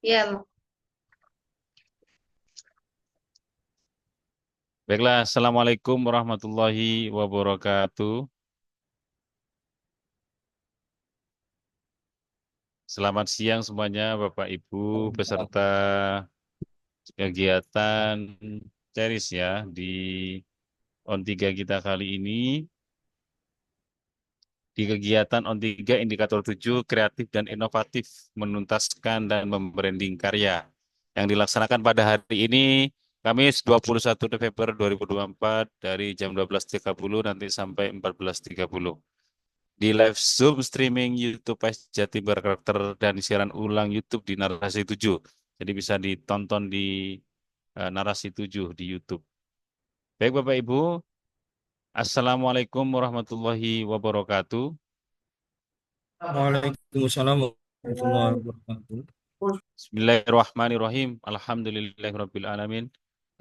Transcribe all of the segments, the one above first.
Ya, Baiklah, Assalamualaikum warahmatullahi wabarakatuh. Selamat siang semuanya, Bapak Ibu, peserta kegiatan Ceris ya di On3 kita kali ini. Di kegiatan On3 Indikator 7 Kreatif dan Inovatif Menuntaskan dan Membranding Karya yang dilaksanakan pada hari ini, Kamis 21 November 2024 dari jam 12.30 nanti sampai 14.30. Di live Zoom streaming YouTube Pes Jatimbar Karakter dan siaran ulang YouTube di Narasi 7. Jadi bisa ditonton di Narasi 7 di YouTube. Baik Bapak Ibu, Assalamualaikum warahmatullahi wabarakatuh. Waalaikumsalam warahmatullahi wabarakatuh. Bismillahirrahmanirrahim. Alhamdulillahirabbil alamin.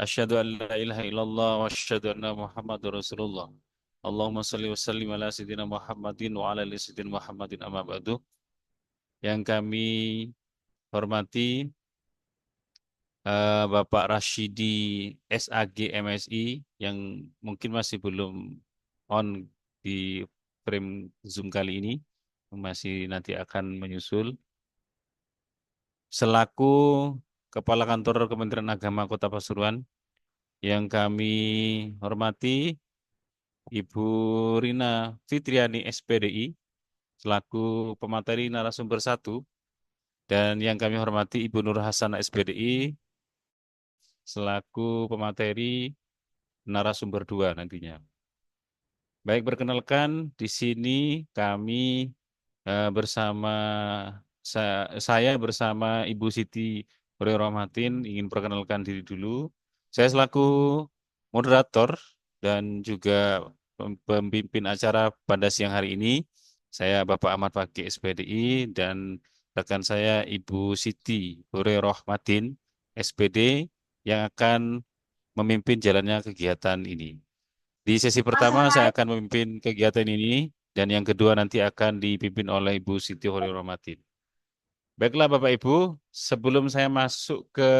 Asyhadu an la ilaha illallah wa asyhadu anna Muhammadur Rasulullah. Allahumma shalli wa sallim ala sayyidina Muhammadin wa ala ali sayyidina Muhammadin amma ba'du. Yang kami hormati Bapak Rashidi SAG MSI yang mungkin masih belum on di frame Zoom kali ini, masih nanti akan menyusul. Selaku Kepala Kantor Kementerian Agama Kota Pasuruan yang kami hormati Ibu Rina Fitriani SPDI selaku pemateri narasumber 1 dan yang kami hormati Ibu Nur Hasanah SPDI selaku pemateri narasumber 2 nantinya. Baik, perkenalkan di sini kami bersama saya bersama Ibu Siti Hore Rohmatin ingin perkenalkan diri dulu. Saya selaku moderator dan juga pemimpin acara pada siang hari ini. Saya Bapak Ahmad Fakih SPDI dan rekan saya Ibu Siti Hore Rohmatin SPD yang akan memimpin jalannya kegiatan ini. Di sesi pertama saya akan memimpin kegiatan ini dan yang kedua nanti akan dipimpin oleh Ibu Siti Horiromatin. Baiklah Bapak Ibu, sebelum saya masuk ke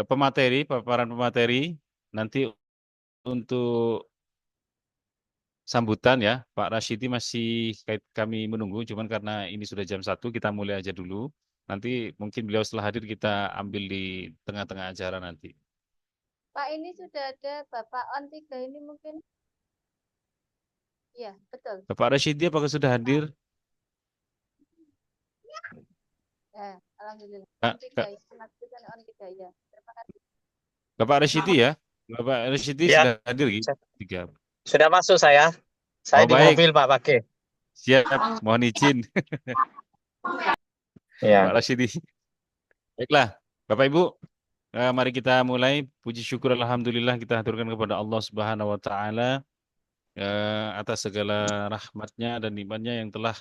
pemateri, paparan pemateri, nanti untuk sambutan ya, Pak Rashidi masih kami menunggu, cuman karena ini sudah jam 1 kita mulai aja dulu. Nanti mungkin beliau setelah hadir kita ambil di tengah-tengah acara nanti. Pak, ini sudah ada Bapak On 3 ini mungkin. Ya, betul. Bapak Rashidi apakah sudah hadir? Ya, Alhamdulillah. On Kak, 3, Kak, Selanjutnya On 3 ya. Terima kasih. Bapak Rashidi ya? Bapak Rashidi Ya, sudah hadir gitu? Tiga. sudah masuk saya. Saya Oh di baik, mobil Pak Pake. siap. Mohon izin, Pak Ya. Rashidi. Baiklah, Bapak Ibu, mari kita mulai. Puji syukur Alhamdulillah kita haturkan kepada Allah Subhanahu Wa Taala atas segala rahmatnya dan nikmatnya yang telah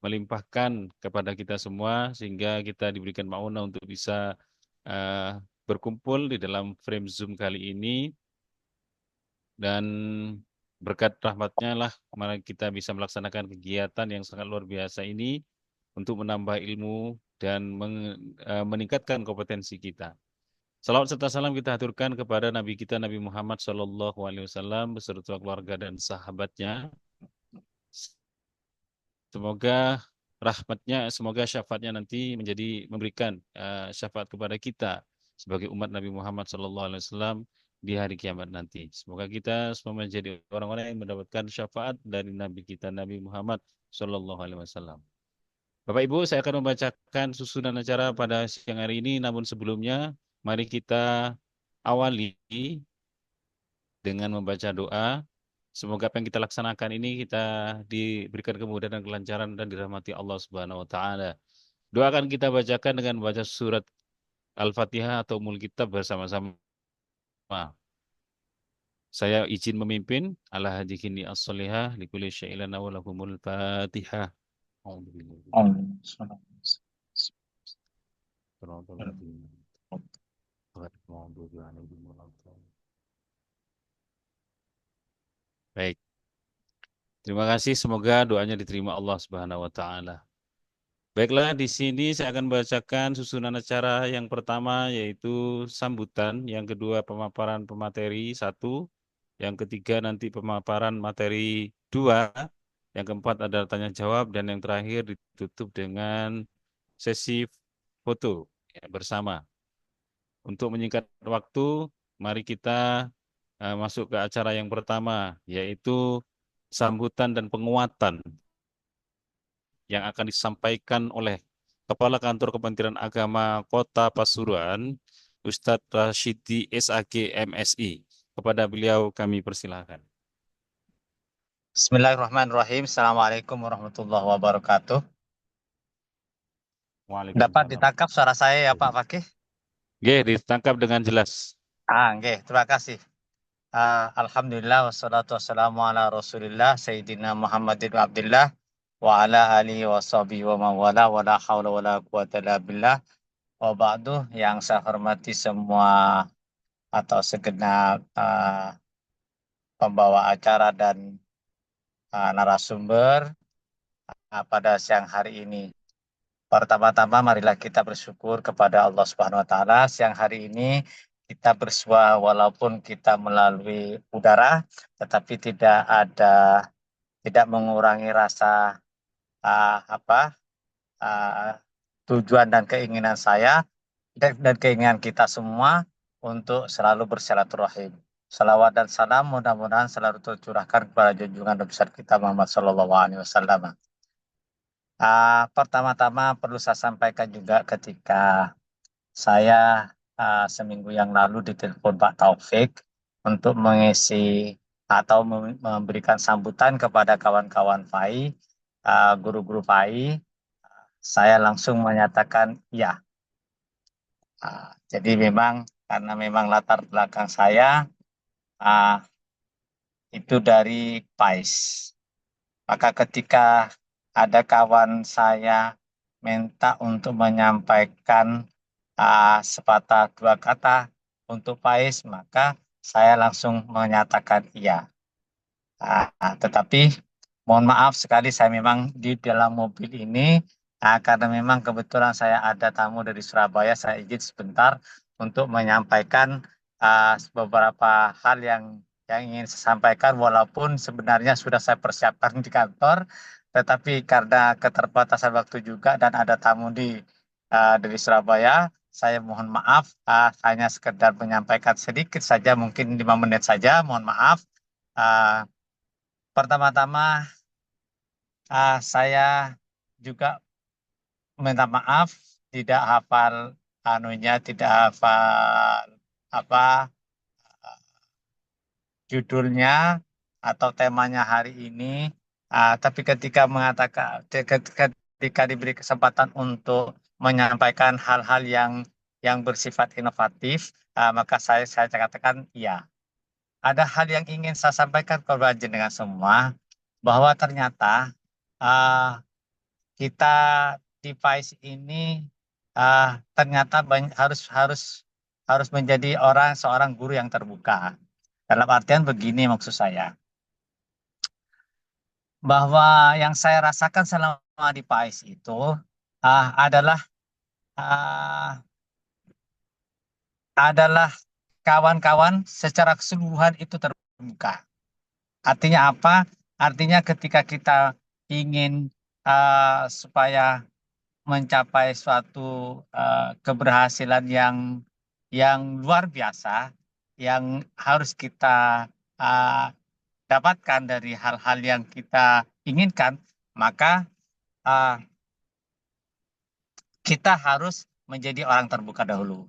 melimpahkan kepada kita semua sehingga kita diberikan maunah untuk bisa eh, berkumpul di dalam frame Zoom kali ini dan berkat rahmatnya lah mari kita bisa melaksanakan kegiatan yang sangat luar biasa ini untuk menambah ilmu dan meningkatkan kompetensi kita. Salawat serta salam kita haturkan kepada Nabi kita Nabi Muhammad SAW beserta keluarga dan sahabatnya. Semoga rahmatnya, semoga syafaatnya nanti memberikan syafaat kepada kita sebagai umat Nabi Muhammad SAW di hari kiamat nanti. Semoga kita semua menjadi orang-orang yang mendapatkan syafaat dari Nabi kita Nabi Muhammad SAW. Bapak Ibu, saya akan membacakan susunan acara pada siang hari ini. Namun sebelumnya, mari kita awali dengan membaca doa. Semoga apa yang kita laksanakan ini kita diberikan kemudahan dan kelancaran dan dirahmati Allah Subhanahu wa taala. Doa akan kita bacakan dengan baca surat Al-Fatihah atau Ummul Kitab bersama-sama. Saya izin memimpin ala hadikini as-solihah likulli syai'ilana wa lahumul Fatihah. Baik. Terima kasih. Semoga doanya diterima Allah Subhanahu wa taala. Baiklah, di sini saya akan bacakan susunan acara yang pertama yaitu sambutan, yang kedua pemaparan pemateri 1, yang ketiga nanti pemaparan materi 2, yang keempat adalah tanya jawab, dan yang terakhir ditutup dengan sesi foto ya, bersama. Untuk menyingkat waktu, mari kita masuk ke acara yang pertama, yaitu sambutan dan penguatan yang akan disampaikan oleh Kepala Kantor Kementerian Agama Kota Pasuruan, Ustadz Rashidi SAG MSI. Kepada beliau kami persilahkan. Bismillahirrahmanirrahim. Assalamualaikum warahmatullahi wabarakatuh. Dapat Waalaikumsalam. ditangkap suara saya ya Pak Fakih? Oke, ditangkap dengan jelas. Oke, terima kasih. Alhamdulillah wassalatu wassalamu ala Rasulillah Sayyidina Muhammadin wa Abdillah wa ala alihi wa sahbihi wa mawala wa la hawla wa la quwata illa billah wa ba'du. Yang saya hormati semua atau segenap pembawa acara dan narasumber pada siang hari ini. Pertama-tama marilah kita bersyukur kepada Allah Subhanahu wa taala. Siang hari ini kita bersua walaupun kita melalui udara, tetapi tidak mengurangi rasa tujuan dan keinginan saya dan keinginan kita semua untuk selalu bersilaturahim. Salawat dan salam mudah-mudahan selalu tercurahkan kepada junjungan besar kita Muhammad Sallallahu Alaihi Wasallam. Pertama-tama perlu saya sampaikan juga ketika saya seminggu yang lalu ditelepon Pak Taufik untuk mengisi atau memberikan sambutan kepada kawan-kawan FAI, guru-guru FAI, saya langsung menyatakan ya. Jadi memang karena memang latar belakang saya itu dari PAIS. Maka ketika ada kawan saya minta untuk menyampaikan sepatah dua kata untuk PAIS, maka saya langsung menyatakan iya. Tetapi mohon maaf sekali saya memang di dalam mobil ini karena memang kebetulan saya ada tamu dari Surabaya, saya izin sebentar untuk menyampaikan beberapa hal yang ingin saya sampaikan walaupun sebenarnya sudah saya persiapkan di kantor, tetapi karena keterbatasan waktu juga dan ada tamu dari Surabaya, saya mohon maaf hanya sekedar menyampaikan sedikit saja, mungkin 5 menit saja, mohon maaf. Pertama-tama saya juga minta maaf tidak hafal tidak hafal apa judulnya atau temanya hari ini. Tapi ketika diberi kesempatan untuk menyampaikan hal-hal yang bersifat inovatif, maka saya katakan iya. Ada hal yang ingin saya sampaikan kepada jenengan semua, bahwa ternyata kita di PAIS ini ternyata harus menjadi seorang guru yang terbuka. Dalam artian begini maksud saya, bahwa yang saya rasakan selama di PAIS itu adalah kawan-kawan secara keseluruhan itu terbuka. Artinya apa? Artinya ketika kita ingin supaya mencapai suatu keberhasilan yang luar biasa, yang harus kita dapatkan dari hal-hal yang kita inginkan, maka kita harus menjadi orang terbuka dahulu.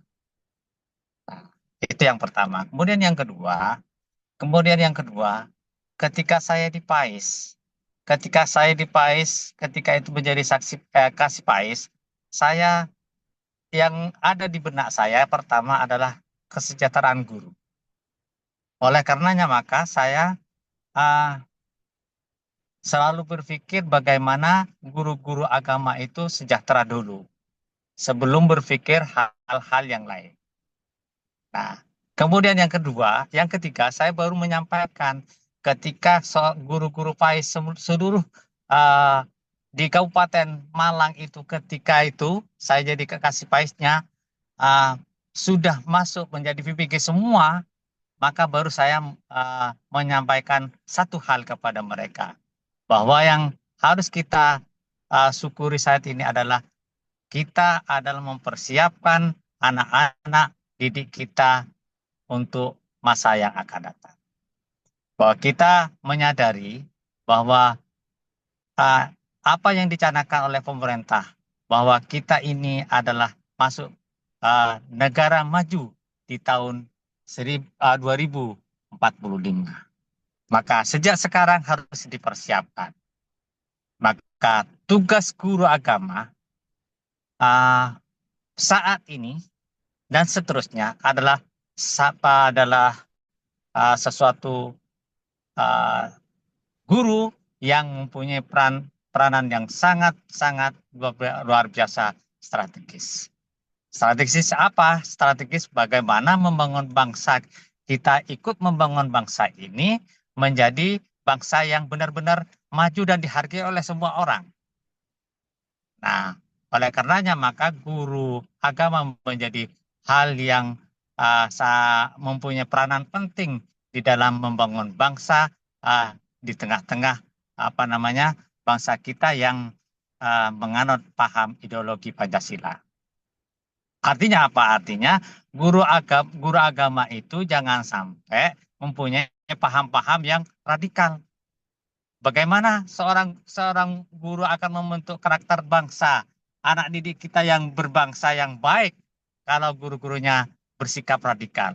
Itu yang pertama. Kemudian yang kedua, ketika saya di PAIS, ketika itu menjadi kasih PAIS, saya yang ada di benak saya pertama adalah kesejahteraan guru. Oleh karenanya maka saya selalu berpikir bagaimana guru-guru agama itu sejahtera dulu sebelum berpikir hal-hal yang lain. Nah, kemudian yang ketiga saya baru menyampaikan ketika guru-guru PAIS seluruh di Kabupaten Malang itu ketika itu saya jadi kekasih paisnya sudah masuk menjadi VPG semua, maka baru saya menyampaikan satu hal kepada mereka, bahwa yang harus kita syukuri saat ini adalah kita adalah mempersiapkan anak-anak didik kita untuk masa yang akan datang. Bahwa kita menyadari bahwa apa yang dicanangkan oleh pemerintah, bahwa kita ini adalah masuk negara maju di tahun 2045. Maka sejak sekarang harus dipersiapkan. Maka tugas guru agama saat ini dan seterusnya adalah sesuatu guru yang mempunyai peranan yang sangat luar biasa strategis. Strategis apa? Strategis bagaimana membangun bangsa, kita ikut membangun bangsa ini menjadi bangsa yang benar-benar maju dan dihargai oleh semua orang. Nah, oleh karenanya maka guru agama menjadi hal yang mempunyai peranan penting di dalam membangun bangsa di tengah-tengah bangsa kita yang menganut paham ideologi Pancasila. Artinya apa? Artinya guru agama itu jangan sampai mempunyai paham-paham yang radikal. Bagaimana seorang guru akan membentuk karakter bangsa, anak didik kita yang berbangsa yang baik kalau guru-gurunya bersikap radikal?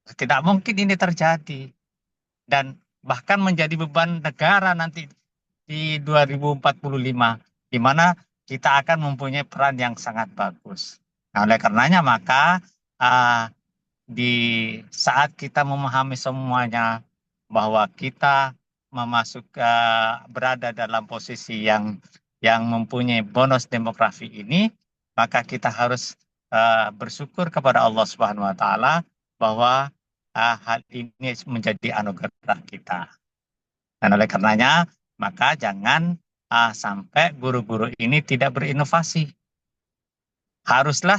Tidak mungkin ini terjadi. Dan bahkan menjadi beban negara nanti di 2045, di mana kita akan mempunyai peran yang sangat bagus. Nah, oleh karenanya maka di saat kita memahami semuanya bahwa kita berada dalam posisi yang mempunyai bonus demografi ini, maka kita harus bersyukur kepada Allah Subhanahu wa taala bahwa hal ini menjadi anugerah kita. Dan oleh karenanya maka jangan sampai guru-guru ini tidak berinovasi. Haruslah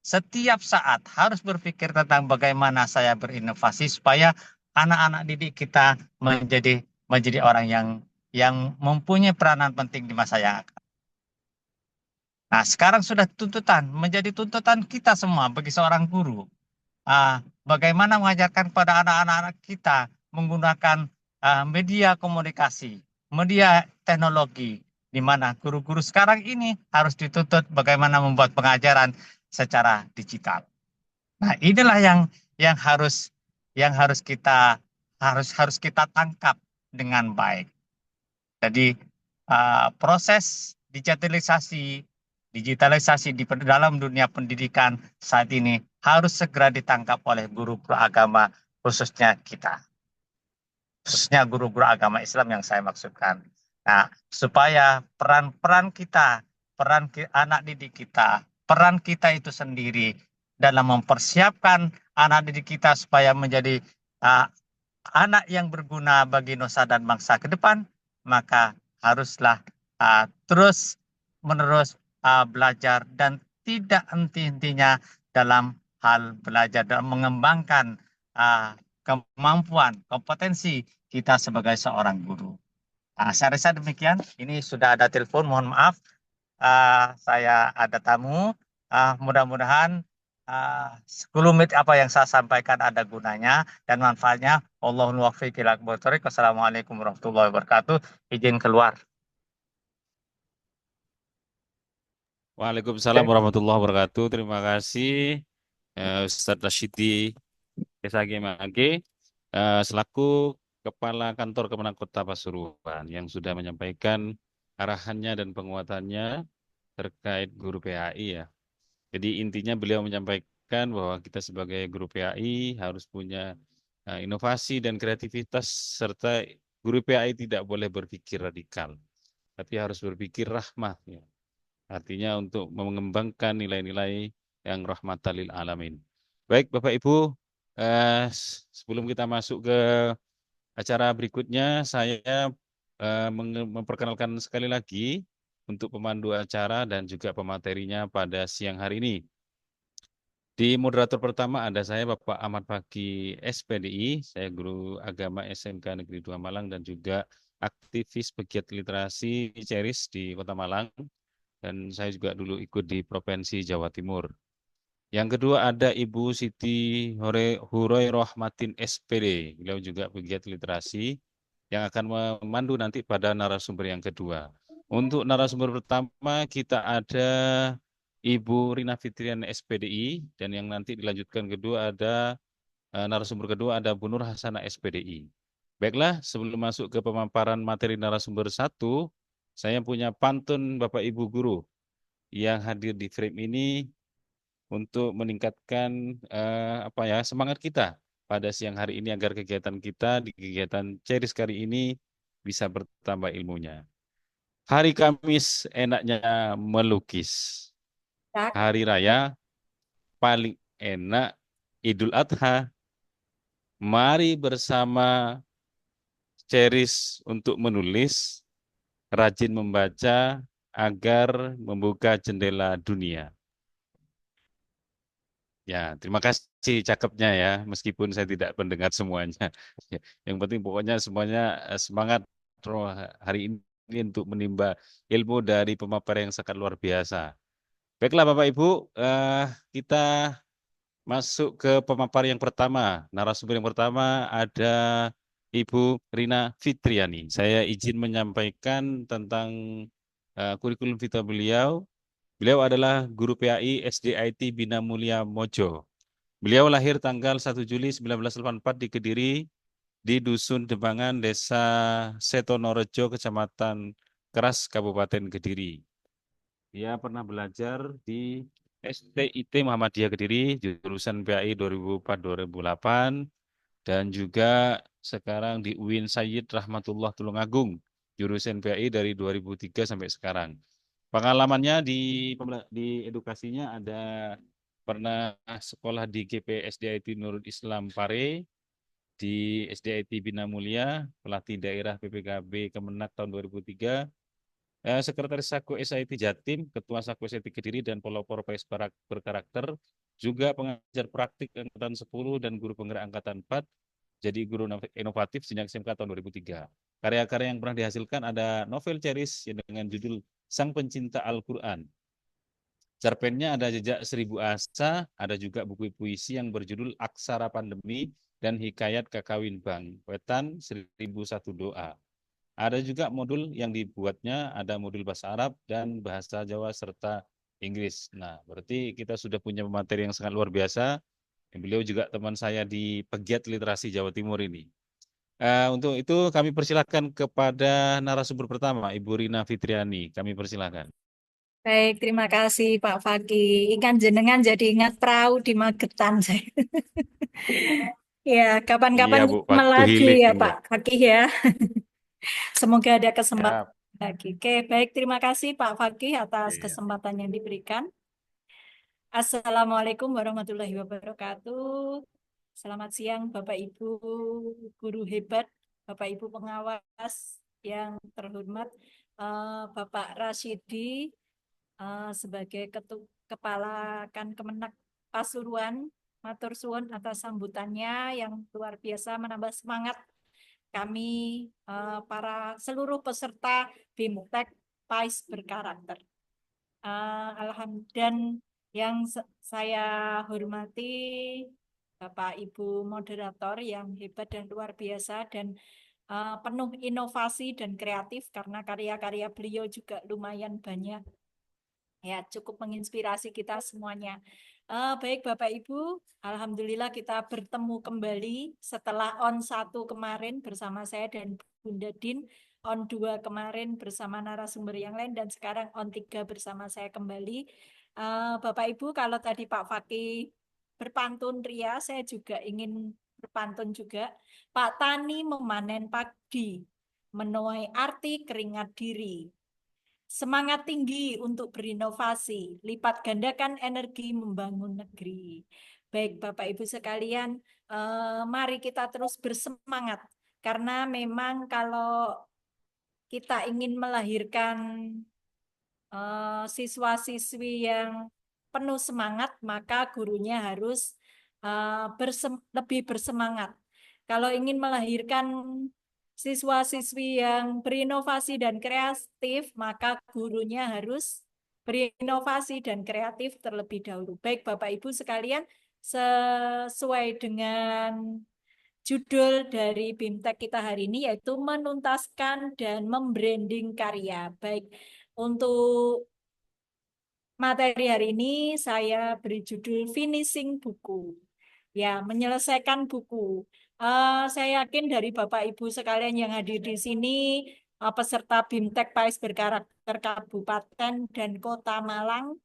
setiap saat harus berpikir tentang bagaimana saya berinovasi supaya anak-anak didik kita menjadi orang yang mempunyai peranan penting di masa yang akan. Nah, sekarang sudah menjadi tuntutan kita semua bagi seorang guru. Bagaimana mengajarkan pada anak-anak kita menggunakan media komunikasi, media teknologi, di mana guru-guru sekarang ini harus dituntut bagaimana membuat pengajaran secara digital. Nah, inilah yang harus kita kita tangkap dengan baik. Jadi proses digitalisasi di dalam dunia pendidikan saat ini harus segera ditangkap oleh guru-guru agama, khususnya kita. Khususnya guru-guru agama Islam yang saya maksudkan. Nah, supaya peran kita, anak didik kita, peran kita itu sendiri dalam mempersiapkan anak didik kita supaya menjadi anak yang berguna bagi nusa dan bangsa ke depan, maka haruslah terus-menerus belajar dan tidak henti-hentinya dalam hal belajar dan mengembangkan kemampuan, kompetensi kita sebagai seorang guru. Saya rasa demikian. Ini sudah ada telepon, mohon maaf. Saya ada tamu. Mudah-mudahan 10 menit apa yang saya sampaikan ada gunanya dan manfaatnya. Allahul muwaffiq ila aqwamit thoriq. Wassalamualaikum warahmatullahi wabarakatuh. Izin keluar. Waalaikumsalam warahmatullahi wabarakatuh. Terima kasih Ustadz Rasyidi SAGMAG selaku Kepala Kantor Kemenang Kota Pasuruan yang sudah menyampaikan arahannya dan penguatannya terkait guru PAI ya. Jadi intinya beliau menyampaikan bahwa kita sebagai guru PAI harus punya inovasi dan kreativitas serta guru PAI tidak boleh berpikir radikal, tapi harus berpikir rahmah. Ya. Artinya untuk mengembangkan nilai-nilai yang rahmatan lil alamin. Baik Bapak Ibu, sebelum kita masuk ke acara berikutnya, saya memperkenalkan sekali lagi untuk pemandu acara dan juga pematerinya pada siang hari ini. Di moderator pertama ada saya Bapak Ahmad Fakih SPDI, saya guru agama SMK Negeri 2 Malang dan juga aktivis pegiat literasi CERIS di Kota Malang, dan saya juga dulu ikut di Provinsi Jawa Timur. Yang kedua ada Ibu Siti Huroy Rohmatin SPD, beliau juga pegiat literasi yang akan memandu nanti pada narasumber yang kedua. Untuk narasumber pertama kita ada Ibu Rina Fitriana SPDI, dan yang nanti dilanjutkan kedua ada narasumber kedua ada Bu Nur Hasanah SPDI. Baiklah, sebelum masuk ke pemaparan materi narasumber satu, saya punya pantun Bapak Ibu guru yang hadir di frame ini untuk meningkatkan semangat kita pada siang hari ini agar kegiatan kita di kegiatan CERIS kali ini bisa bertambah ilmunya. Hari Kamis enaknya melukis. Tak. Hari raya paling enak Idul Adha. Mari bersama CERIS untuk menulis, rajin membaca agar membuka jendela dunia. Ya, terima kasih cakepnya ya, meskipun saya tidak mendengar semuanya. Yang penting pokoknya semuanya semangat hari ini untuk menimba ilmu dari pemaparan yang sangat luar biasa. Baiklah Bapak Ibu, kita masuk ke pemaparan yang pertama. Narasumber yang pertama ada Ibu Rina Fitriani. Saya izin menyampaikan tentang kurikulum vita beliau. Beliau adalah guru PAI SDIT Bina Mulia Mojo. Beliau lahir tanggal 1 Juli 1984 di Kediri, di Dusun Dembangan, Desa Setonorejo, Kecamatan Keras, Kabupaten Kediri. Dia pernah belajar di STIT Muhammadiyah Kediri, jurusan PAI 2004-2008, dan juga sekarang di UIN Sayyid Rahmatullah Tulungagung, jurusan PAI dari 2003 sampai sekarang. Pengalamannya di edukasinya ada pernah sekolah di GP SDIT Nurul Islam Pare, di SDIT Bina Mulia, pelatih daerah PPKB Kemenak tahun 2003, Sekretaris Saku SIT Jatim, Ketua Saku SIT Kediri, dan pelopor PES berkarakter, juga pengajar praktik Angkatan 10 dan guru penggerak Angkatan 4, jadi guru inovatif sejak SMK tahun 2003. Karya-karya yang pernah dihasilkan ada novel CERIS dengan judul Sang Pencinta Al-Quran. Cerpennya ada Jejak Seribu Asa, ada juga buku puisi yang berjudul Aksara Pandemi dan Hikayat Kakawin Bang, Wetan 1001 Doa. Ada juga modul yang dibuatnya, ada modul bahasa Arab dan bahasa Jawa serta Inggris. Nah, berarti kita sudah punya materi yang sangat luar biasa. Beliau juga teman saya di Pegiat Literasi Jawa Timur ini. Untuk itu kami persilakan kepada narasumber pertama, Ibu Rina Fitriani. Kami persilakan. Baik, terima kasih Pak Fakih. Ikan jenengan jadi ingat perahu di Magetan saya. Ya, kapan-kapan Iya, Bu, waktu lagi healing ya ya. Pak Fakih ya. Semoga ada kesempatan Ya. lagi. Oke, baik, terima kasih Pak Fakih atas Iya. kesempatan yang diberikan. Assalamualaikum warahmatullahi wabarakatuh. Selamat siang Bapak Ibu guru hebat, Bapak Ibu pengawas yang terhormat, Bapak Rasyidi sebagai Kepala Kemenak Pasuruan, matur suwun atas sambutannya yang luar biasa menambah semangat kami para seluruh peserta BIMTEK PAIS berkarakter. Dan yang saya hormati Bapak Ibu moderator yang hebat dan luar biasa dan penuh inovasi dan kreatif karena karya-karya beliau juga lumayan banyak. Ya, cukup menginspirasi kita semuanya. Baik Bapak Ibu, alhamdulillah kita bertemu kembali setelah on 1 kemarin bersama saya dan Bunda Din, on 2 kemarin bersama narasumber yang lain, dan sekarang on 3 bersama saya kembali. Bapak Ibu, kalau tadi Pak Fakih berpantun ria, saya juga ingin berpantun juga. Pak Tani memanen padi, menuai arti keringat diri. Semangat tinggi untuk berinovasi, lipat gandakan energi membangun negeri. Baik Bapak Ibu sekalian, mari kita terus bersemangat. Karena memang kalau kita ingin melahirkan siswa-siswi yang penuh semangat, maka gurunya harus lebih bersemangat. Kalau ingin melahirkan siswa-siswi yang berinovasi dan kreatif, maka gurunya harus berinovasi dan kreatif terlebih dahulu. Baik Bapak Ibu sekalian, sesuai dengan judul dari BIMTEK kita hari ini yaitu menuntaskan dan membranding karya. Baik, untuk materi hari ini saya beri judul finishing buku. Ya, menyelesaikan buku. Saya yakin dari Bapak Ibu sekalian yang hadir di sini, peserta BIMTEK PAIS berkarakter Kabupaten dan Kota Malang,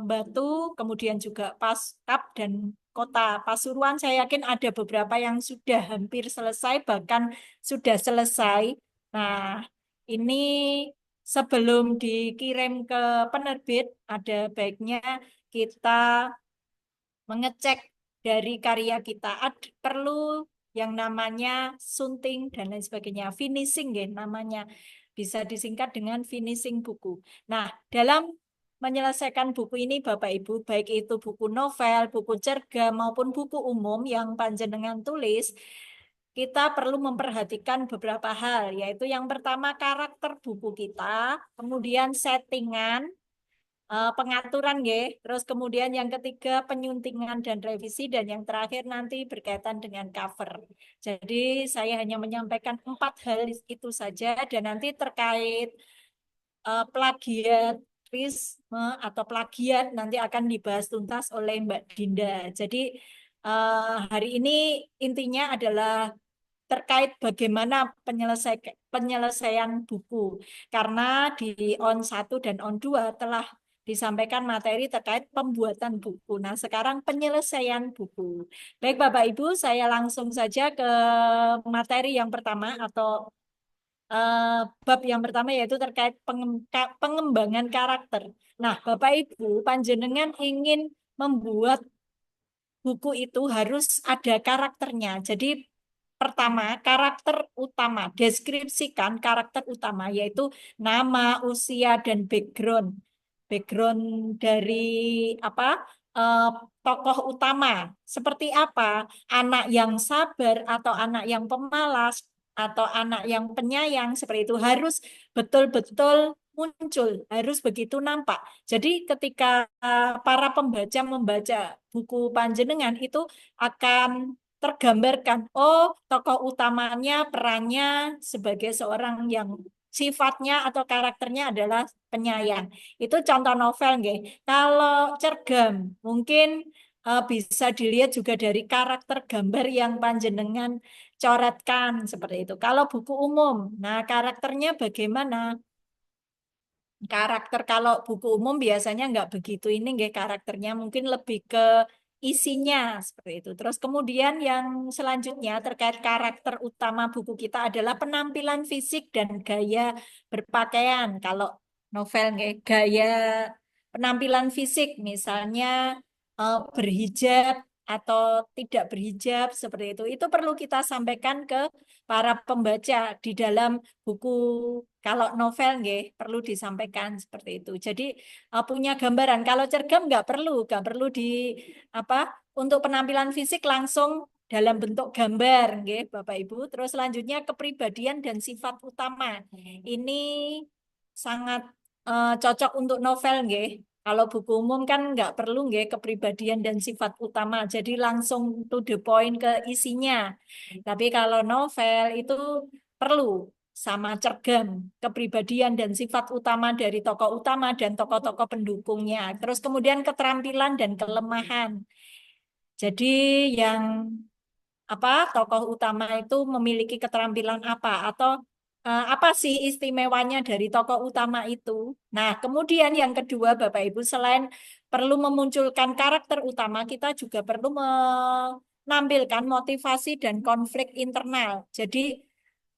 Batu, kemudian juga Paskap dan Kota Pasuruan, saya yakin ada beberapa yang sudah hampir selesai, bahkan sudah selesai. Nah, ini sebelum dikirim ke penerbit, ada baiknya kita mengecek dari karya kita. Perlu yang namanya sunting dan lain sebagainya. Finishing ya namanya. Bisa disingkat dengan finishing buku. Nah, dalam menyelesaikan buku ini Bapak Ibu, baik itu buku novel, buku cergam maupun buku umum yang panjenengan tulis, kita perlu memperhatikan beberapa hal, yaitu yang pertama karakter buku kita, kemudian settingan, pengaturan ya, terus kemudian yang ketiga penyuntingan dan revisi, dan yang terakhir nanti berkaitan dengan cover. Jadi saya hanya menyampaikan 4 hal itu saja, dan nanti terkait plagiarisme atau plagiat nanti akan dibahas tuntas oleh Mbak Dinda. Jadi hari ini intinya adalah terkait bagaimana penyelesaian buku. Karena di on 1 dan on 2 telah disampaikan materi terkait pembuatan buku. Nah, sekarang penyelesaian buku. Baik Bapak Ibu, saya langsung saja ke materi yang pertama atau bab yang pertama yaitu terkait pengembangan karakter. Nah, Bapak Ibu, panjenengan ingin membuat buku itu harus ada karakternya. Jadi pertama, karakter utama. Deskripsikan karakter utama, yaitu nama, usia, dan background. Background dari apa? eh, Tokoh utama. Seperti apa? Anak yang sabar atau anak yang pemalas atau anak yang penyayang seperti itu harus betul-betul muncul, harus begitu nampak. Jadi ketika para pembaca membaca buku panjenengan itu akan tergambarkan, oh tokoh utamanya perannya sebagai seorang yang sifatnya atau karakternya adalah penyayang. Itu contoh novel, nggih. Kalau cergam, mungkin bisa dilihat juga dari karakter gambar yang panjenengan coretkan seperti itu. Kalau buku umum, nah karakternya bagaimana? Karakter kalau buku umum biasanya nggak begitu ini nggak karakternya, mungkin lebih ke isinya seperti itu. Terus kemudian yang selanjutnya terkait karakter utama buku kita adalah penampilan fisik dan gaya berpakaian. Kalau novel nggak gaya penampilan fisik, misalnya berhijab atau tidak berhijab seperti itu perlu kita sampaikan ke para pembaca di dalam buku. Kalau novel nggih perlu disampaikan seperti itu. Jadi punya gambaran. Kalau cergam nggak perlu di apa untuk penampilan fisik langsung dalam bentuk gambar, nggih, Bapak Ibu. Terus selanjutnya kepribadian dan sifat utama. Ini sangat cocok untuk novel, nggih. Kalau buku umum kan nggak perlu nggih kepribadian dan sifat utama. Jadi langsung to the point ke isinya. Tapi kalau novel itu perlu sama cergam kepribadian dan sifat utama dari tokoh utama dan tokoh-tokoh pendukungnya. Terus kemudian keterampilan dan kelemahan. Jadi yang tokoh utama itu memiliki keterampilan apa atau apa sih istimewanya dari tokoh utama itu. Nah, kemudian yang kedua Bapak Ibu, selain perlu memunculkan karakter utama, kita juga perlu menampilkan motivasi dan konflik internal. Jadi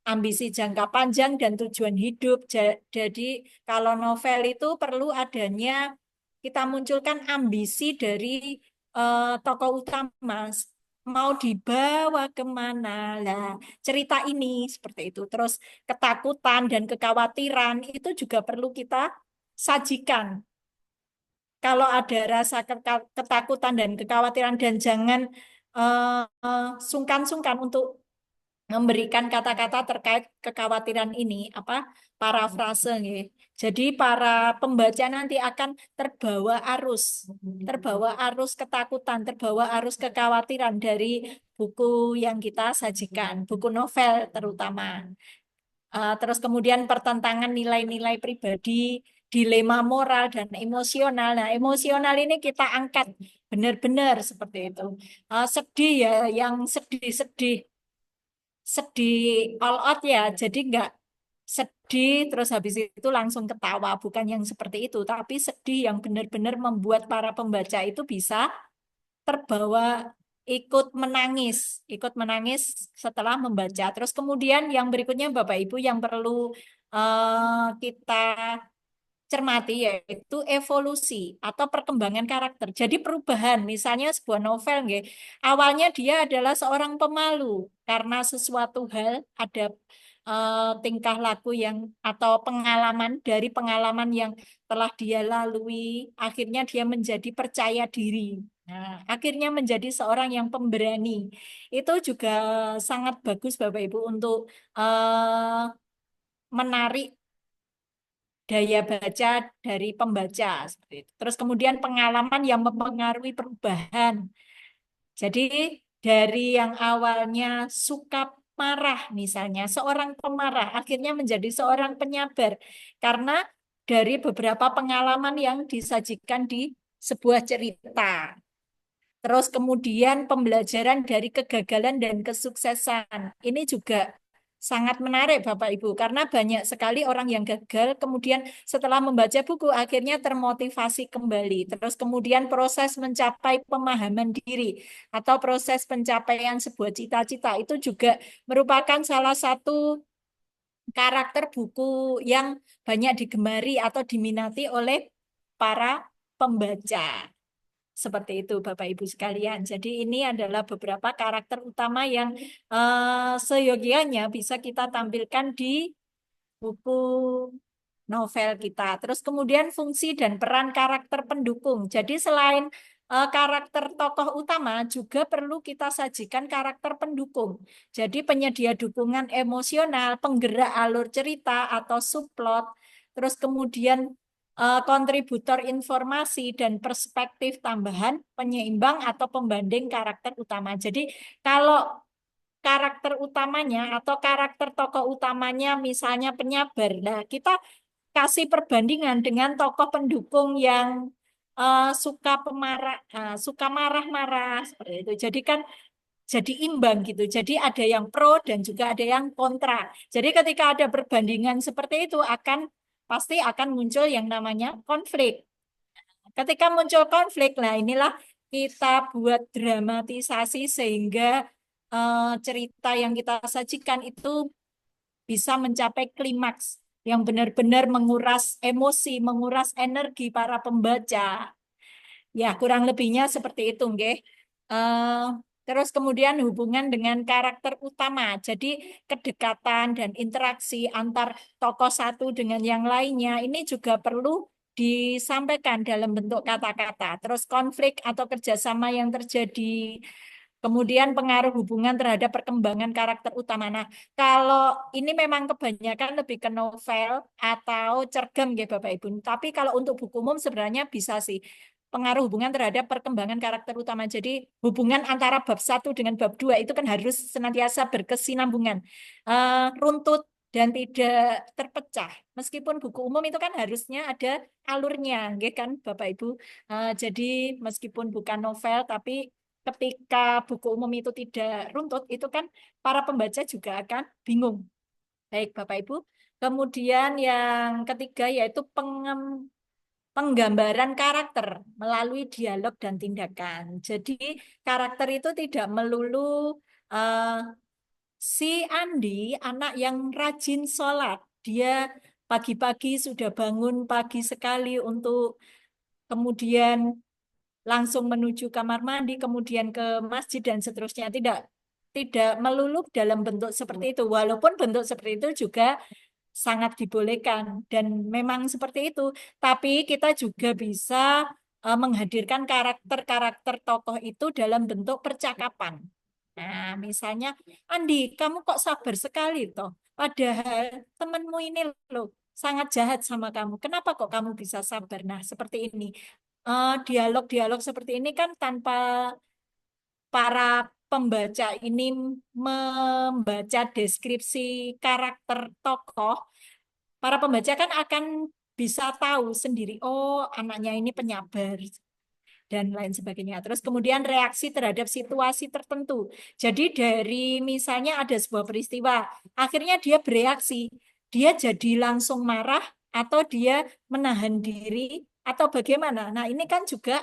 ambisi jangka panjang dan tujuan hidup. Jadi kalau novel itu perlu adanya kita munculkan ambisi dari tokoh utama, mau dibawa kemana lah cerita ini seperti itu. Terus ketakutan dan kekhawatiran itu juga perlu kita sajikan. Kalau ada rasa ketakutan dan kekhawatiran, dan jangan sungkan-sungkan untuk memberikan kata-kata terkait kekhawatiran ini, parafrase nggih. Jadi para pembaca nanti akan terbawa arus ketakutan, terbawa arus kekhawatiran dari buku yang kita sajikan, buku novel terutama. Terus kemudian pertentangan nilai-nilai pribadi, dilema moral dan emosional. Nah, emosional ini kita angkat benar-benar seperti itu. Sedih ya, yang sedih all out ya. Jadi nggak sedih terus habis itu langsung ketawa, bukan yang seperti itu. Tapi sedih yang benar-benar membuat para pembaca itu bisa terbawa ikut menangis setelah membaca. Terus kemudian yang berikutnya Bapak Ibu yang perlu kita cermati yaitu evolusi atau perkembangan karakter. Jadi perubahan, misalnya sebuah novel nggih, awalnya dia adalah seorang pemalu karena sesuatu hal ada tingkah laku yang atau pengalaman yang telah dia lalui, akhirnya dia menjadi percaya diri. Nah, akhirnya menjadi seorang yang pemberani. Itu juga sangat bagus Bapak Ibu untuk menarik daya baca dari pembaca seperti itu. Terus kemudian pengalaman yang mempengaruhi perubahan. Jadi dari yang awalnya suka marah misalnya, seorang pemarah akhirnya menjadi seorang penyabar karena dari beberapa pengalaman yang disajikan di sebuah cerita. Terus kemudian pembelajaran dari kegagalan dan kesuksesan. Ini juga sangat menarik Bapak Ibu, karena banyak sekali orang yang gagal, kemudian setelah membaca buku akhirnya termotivasi kembali. Terus kemudian proses mencapai pemahaman diri atau proses pencapaian sebuah cita-cita itu juga merupakan salah satu karakter buku yang banyak digemari atau diminati oleh para pembaca. Seperti itu Bapak Ibu sekalian. Jadi ini adalah beberapa karakter utama yang seyogianya bisa kita tampilkan di buku novel kita. Terus kemudian fungsi dan peran karakter pendukung. Jadi selain karakter tokoh utama juga perlu kita sajikan karakter pendukung. Jadi penyedia dukungan emosional, penggerak alur cerita atau subplot. Terus kemudian kontributor informasi dan perspektif tambahan, penyeimbang atau pembanding karakter utama. Jadi kalau karakter utamanya atau karakter tokoh utamanya misalnya penyabar, nah kita kasih perbandingan dengan tokoh pendukung yang suka marah-marah seperti itu. Jadi kan jadi imbang gitu. Jadi ada yang pro dan juga ada yang kontra. Jadi ketika ada perbandingan seperti itu pasti akan muncul yang namanya konflik. Ketika muncul konflik, nah inilah kita buat dramatisasi sehingga cerita yang kita sajikan itu bisa mencapai klimaks yang benar-benar menguras emosi, menguras energi para pembaca. Ya, kurang lebihnya seperti itu, nggih. Terus kemudian hubungan dengan karakter utama. Jadi kedekatan dan interaksi antar tokoh satu dengan yang lainnya ini juga perlu disampaikan dalam bentuk kata-kata. Terus konflik atau kerjasama yang terjadi. Kemudian pengaruh hubungan terhadap perkembangan karakter utama. Nah, kalau ini memang kebanyakan lebih ke novel atau cergam ya Bapak Ibu. Tapi kalau untuk buku umum sebenarnya bisa sih pengaruh hubungan terhadap perkembangan karakter utama. Jadi hubungan antara bab 1 dengan bab 2 itu kan harus senantiasa berkesinambungan, runtut dan tidak terpecah. Meskipun buku umum itu kan harusnya ada alurnya, gitu kan Bapak Ibu. Jadi meskipun bukan novel tapi ketika buku umum itu tidak runtut, itu kan para pembaca juga akan bingung. Baik, Bapak Ibu. Kemudian yang ketiga yaitu penggambaran karakter melalui dialog dan tindakan. Jadi karakter itu tidak melulu si Andi, anak yang rajin sholat. Dia pagi-pagi sudah bangun pagi sekali untuk kemudian langsung menuju kamar mandi, kemudian ke masjid dan seterusnya. Tidak melulu dalam bentuk seperti itu. Walaupun bentuk seperti itu juga sangat dibolehkan dan memang seperti itu. Tapi kita juga bisa menghadirkan karakter-karakter tokoh itu dalam bentuk percakapan. Nah, misalnya, Andi, kamu kok sabar sekali toh? Padahal temanmu ini loh sangat jahat sama kamu. Kenapa kok kamu bisa sabar? Nah, seperti ini. Dialog-dialog seperti ini kan tanpa para pembaca ini membaca deskripsi karakter tokoh, para pembaca kan akan bisa tahu sendiri, oh anaknya ini penyabar dan lain sebagainya. Terus kemudian reaksi terhadap situasi tertentu. Jadi dari misalnya ada sebuah peristiwa, akhirnya dia bereaksi, dia jadi langsung marah atau dia menahan diri atau bagaimana. Nah, ini kan juga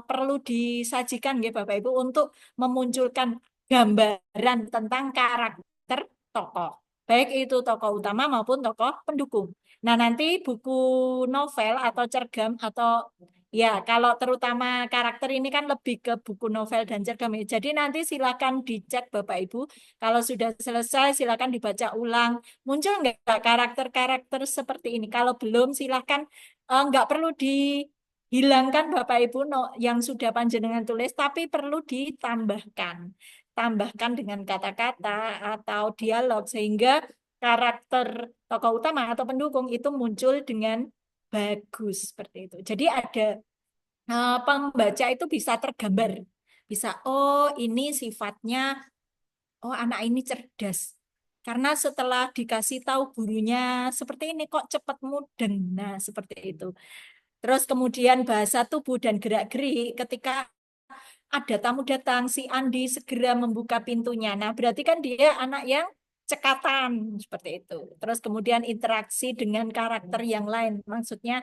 perlu disajikan ya Bapak Ibu untuk memunculkan gambaran tentang karakter tokoh. Baik itu tokoh utama maupun tokoh pendukung. Nah, nanti buku novel atau cergam atau ya, kalau terutama karakter ini kan lebih ke buku novel dan cergam. Jadi nanti silakan dicek Bapak Ibu. Kalau sudah selesai silakan dibaca ulang. Muncul nggak karakter-karakter seperti ini? Kalau belum silakan nggak perlu dihilangkan Bapak Ibu yang sudah panjenengan tulis, tapi perlu ditambahkan. Tambahkan dengan kata-kata atau dialog sehingga karakter tokoh utama atau pendukung itu muncul dengan bagus seperti itu. Jadi ada pembaca itu bisa tergambar, bisa oh ini sifatnya, oh anak ini cerdas. Karena setelah dikasih tahu gurunya seperti ini kok cepat mudeng. Nah, seperti itu. Terus kemudian bahasa tubuh dan gerak-gerik ketika ada tamu datang, si Andi segera membuka pintunya. Nah, berarti kan dia anak yang cekatan seperti itu. Terus kemudian interaksi dengan karakter yang lain. Maksudnya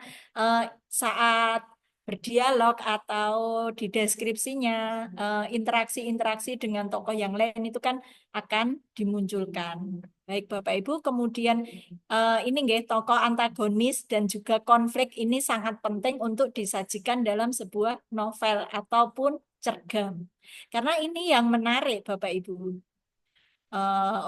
saat berdialog atau di deskripsinya interaksi-interaksi dengan tokoh yang lain itu kan akan dimunculkan. Baik Bapak Ibu, kemudian ini nggih tokoh antagonis dan juga konflik ini sangat penting untuk disajikan dalam sebuah novel ataupun cergam. Karena ini yang menarik Bapak Ibu.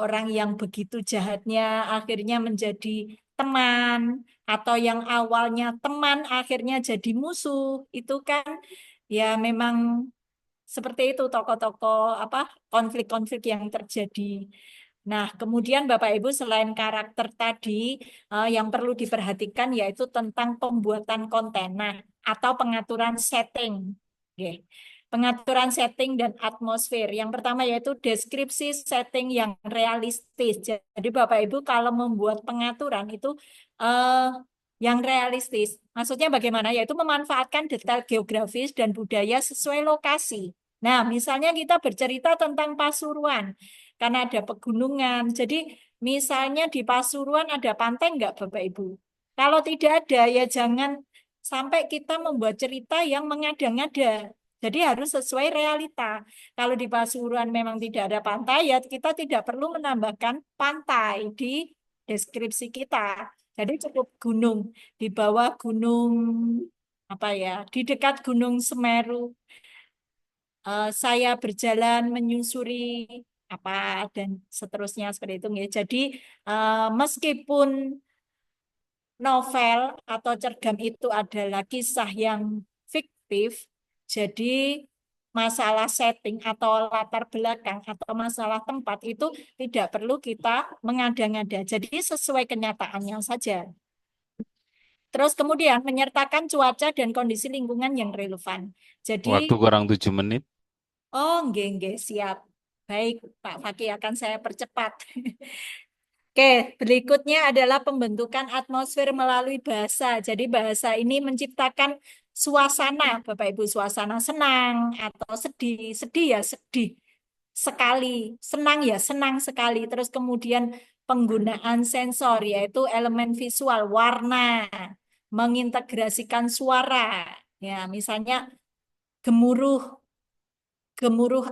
Orang yang begitu jahatnya akhirnya menjadi teman atau yang awalnya teman akhirnya jadi musuh. Itu kan ya memang seperti itu tokoh-tokoh apa konflik-konflik yang terjadi. Nah, kemudian Bapak Ibu selain karakter tadi yang perlu diperhatikan yaitu tentang pembuatan konten. Nah, atau pengaturan setting. Oke. Pengaturan setting dan atmosfer. Yang pertama yaitu deskripsi setting yang realistis. Jadi Bapak Ibu kalau membuat pengaturan itu yang realistis. Maksudnya bagaimana? Yaitu memanfaatkan detail geografis dan budaya sesuai lokasi. Nah, misalnya kita bercerita tentang Pasuruan, karena ada pegunungan. Jadi misalnya di Pasuruan ada pantai enggak Bapak Ibu? Kalau tidak ada, ya jangan sampai kita membuat cerita yang mengada-ngada. Jadi harus sesuai realita. Kalau di Pasuruan memang tidak ada pantai, ya kita tidak perlu menambahkan pantai di deskripsi kita. Jadi cukup gunung, di bawah gunung apa ya, di dekat Gunung Semeru. Saya berjalan menyusuri apa dan seterusnya seperti itu. Jadi meskipun novel atau cergam itu adalah kisah yang fiktif, jadi masalah setting atau latar belakang atau masalah tempat itu tidak perlu kita mengada-ngada. Jadi sesuai kenyataannya saja. Terus kemudian menyertakan cuaca dan kondisi lingkungan yang relevan. Waktu Jadi, kurang 7 menit. oh nggih, siap. Baik, Pak Fakih akan saya percepat. Oke, berikutnya adalah pembentukan atmosfer melalui bahasa. Jadi bahasa ini menciptakan suasana, Bapak Ibu, suasana senang atau sedih. Sedih ya sedih sekali, senang ya senang sekali. Terus kemudian penggunaan sensor yaitu elemen visual, warna, mengintegrasikan suara. Ya, misalnya gemuruh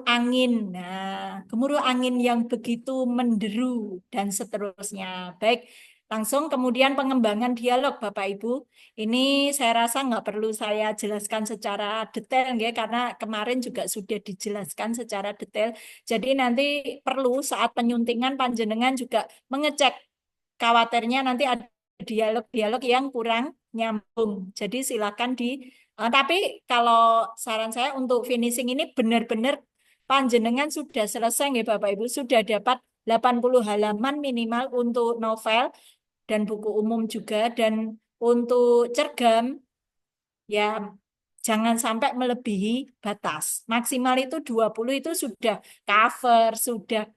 angin. Nah, gemuruh angin yang begitu menderu dan seterusnya. Baik, langsung kemudian pengembangan dialog Bapak Ibu. Ini saya rasa nggak perlu saya jelaskan secara detail ya, karena kemarin juga sudah dijelaskan secara detail. Jadi nanti perlu saat penyuntingan panjenengan juga mengecek khawatirnya nanti ada dialog-dialog yang kurang nyambung. Jadi silakan tapi kalau saran saya untuk finishing ini benar-benar panjenengan sudah selesai nggih Bapak Ibu, sudah dapat 80 halaman minimal untuk novel dan buku umum juga, dan untuk cergam ya jangan sampai melebihi batas. Maksimal itu 20 itu sudah cover, sudah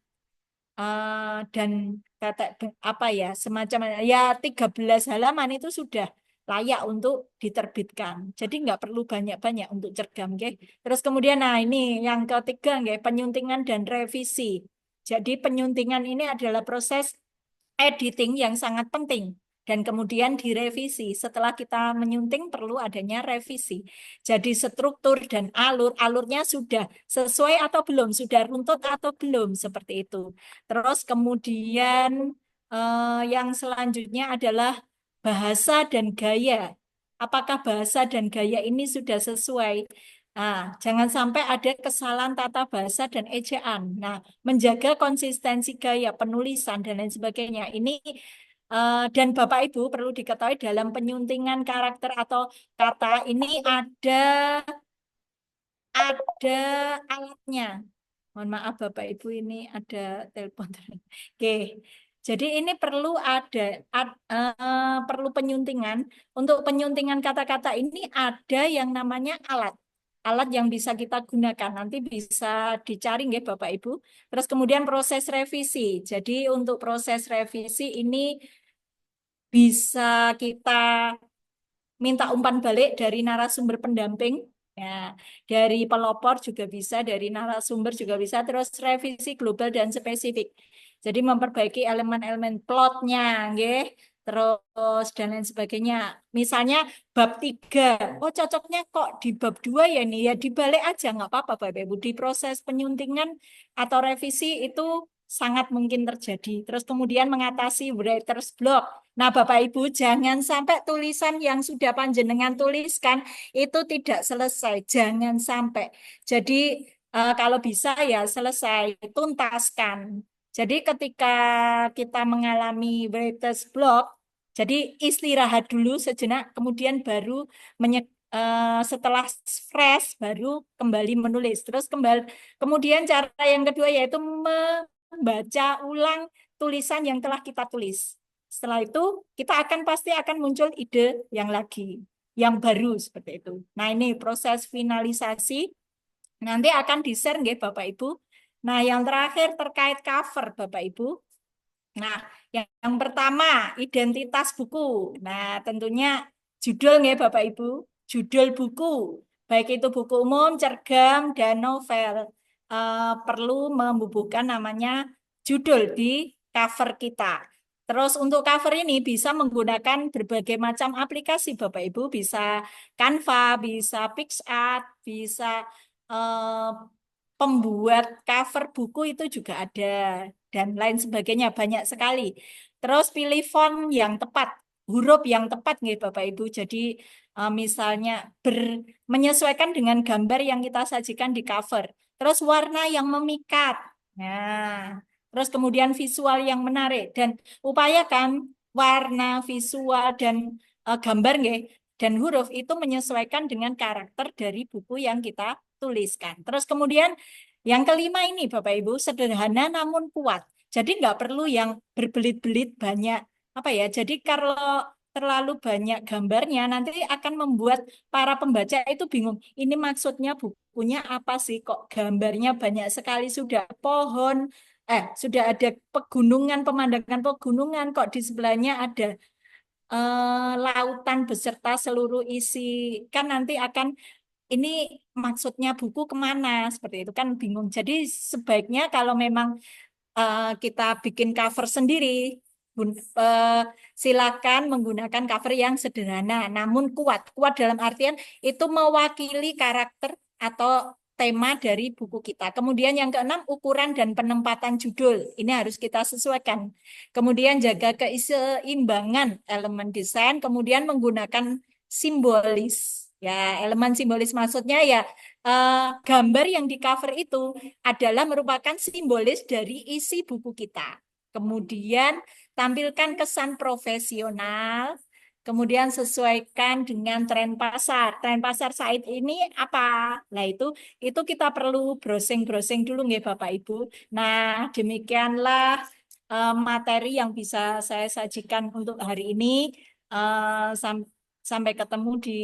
dan apa ya semacam ya 13 halaman itu sudah layak untuk diterbitkan. Jadi nggak perlu banyak-banyak untuk cergam, nggih. Terus kemudian nah ini yang ketiga nggih, penyuntingan dan revisi. Jadi penyuntingan ini adalah proses editing yang sangat penting dan kemudian direvisi. Setelah kita menyunting perlu adanya revisi. Jadi struktur dan alurnya sudah sesuai atau belum, sudah runtut atau belum, seperti itu. Terus kemudian yang selanjutnya adalah bahasa dan gaya. Apakah bahasa dan gaya ini sudah sesuai? Nah, jangan sampai ada kesalahan tata bahasa dan ejaan. Nah, menjaga konsistensi gaya penulisan dan lain sebagainya. Ini dan Bapak Ibu perlu diketahui dalam penyuntingan karakter atau kata ini ada alatnya. Mohon maaf Bapak Ibu, ini ada telepon. Oke. Jadi ini perlu penyuntingan. Untuk penyuntingan kata-kata ini ada yang namanya alat. Alat yang bisa kita gunakan. Nanti bisa dicari nggih Bapak Ibu. Terus kemudian proses revisi. Jadi untuk proses revisi ini bisa kita minta umpan balik dari narasumber pendamping. Ya, dari pelopor juga bisa, dari narasumber juga bisa, terus revisi global dan spesifik. Jadi memperbaiki elemen-elemen plotnya, nggih. Terus dan lain sebagainya. Misalnya bab 3, oh cocoknya kok di bab 2 ya ini, ya dibalik aja, nggak apa-apa Bapak Ibu. Di proses penyuntingan atau revisi itu sangat mungkin terjadi. Terus kemudian mengatasi writer's block. Nah, Bapak Ibu, jangan sampai tulisan yang sudah panjenengan tuliskan itu tidak selesai. Jangan sampai. Jadi, kalau bisa ya selesai, tuntaskan. Jadi, ketika kita mengalami writer's block, jadi istirahat dulu sejenak, kemudian baru setelah fresh, baru kembali menulis. Terus kemudian cara yang kedua yaitu membaca ulang tulisan yang telah kita tulis. Setelah itu kita pasti akan muncul ide yang lagi, yang baru seperti itu. Nah ini proses finalisasi nanti akan di-share nggih Bapak Ibu. Nah yang terakhir terkait cover Bapak Ibu. Nah yang pertama identitas buku. Nah tentunya judul nggih Bapak Ibu, judul buku, baik itu buku umum, cergam, dan novel. Perlu membubuhkan namanya judul di cover kita. Terus untuk cover ini bisa menggunakan berbagai macam aplikasi Bapak Ibu, bisa Canva, bisa PicsArt, bisa pembuat cover buku itu juga ada dan lain sebagainya, banyak sekali. Terus pilih font yang tepat, huruf yang tepat nih Bapak Ibu. Jadi misalnya menyesuaikan dengan gambar yang kita sajikan di cover. Terus warna yang memikat. Nah, terus kemudian visual yang menarik dan upayakan warna, visual dan gambar nggih dan huruf itu menyesuaikan dengan karakter dari buku yang kita tuliskan. Terus kemudian yang kelima ini Bapak Ibu, sederhana namun kuat. Jadi nggak perlu yang berbelit-belit banyak apa ya. Jadi kalau terlalu banyak gambarnya nanti akan membuat para pembaca itu bingung. Ini maksudnya bukunya apa sih? Kok gambarnya banyak sekali, sudah pohon, sudah ada pegunungan, pemandangan pegunungan, kok di sebelahnya ada lautan beserta seluruh isi. Kan nanti akan ini maksudnya buku kemana seperti itu kan bingung. Jadi sebaiknya kalau memang kita bikin cover sendiri, silakan menggunakan cover yang sederhana namun kuat. Kuat dalam artian itu mewakili karakter atau tema dari buku kita. Kemudian yang keenam, ukuran dan penempatan judul. Ini harus kita sesuaikan. Kemudian jaga keseimbangan elemen desain, kemudian menggunakan simbolis. Ya, elemen simbolis maksudnya ya gambar yang di cover itu adalah merupakan simbolis dari isi buku kita. Kemudian tampilkan kesan profesional, kemudian sesuaikan dengan tren pasar. Tren pasar saat ini apa? Nah, itu kita perlu browsing-browsing dulu nggih Bapak Ibu. Nah, demikianlah materi yang bisa saya sajikan untuk hari ini. Sampai ketemu di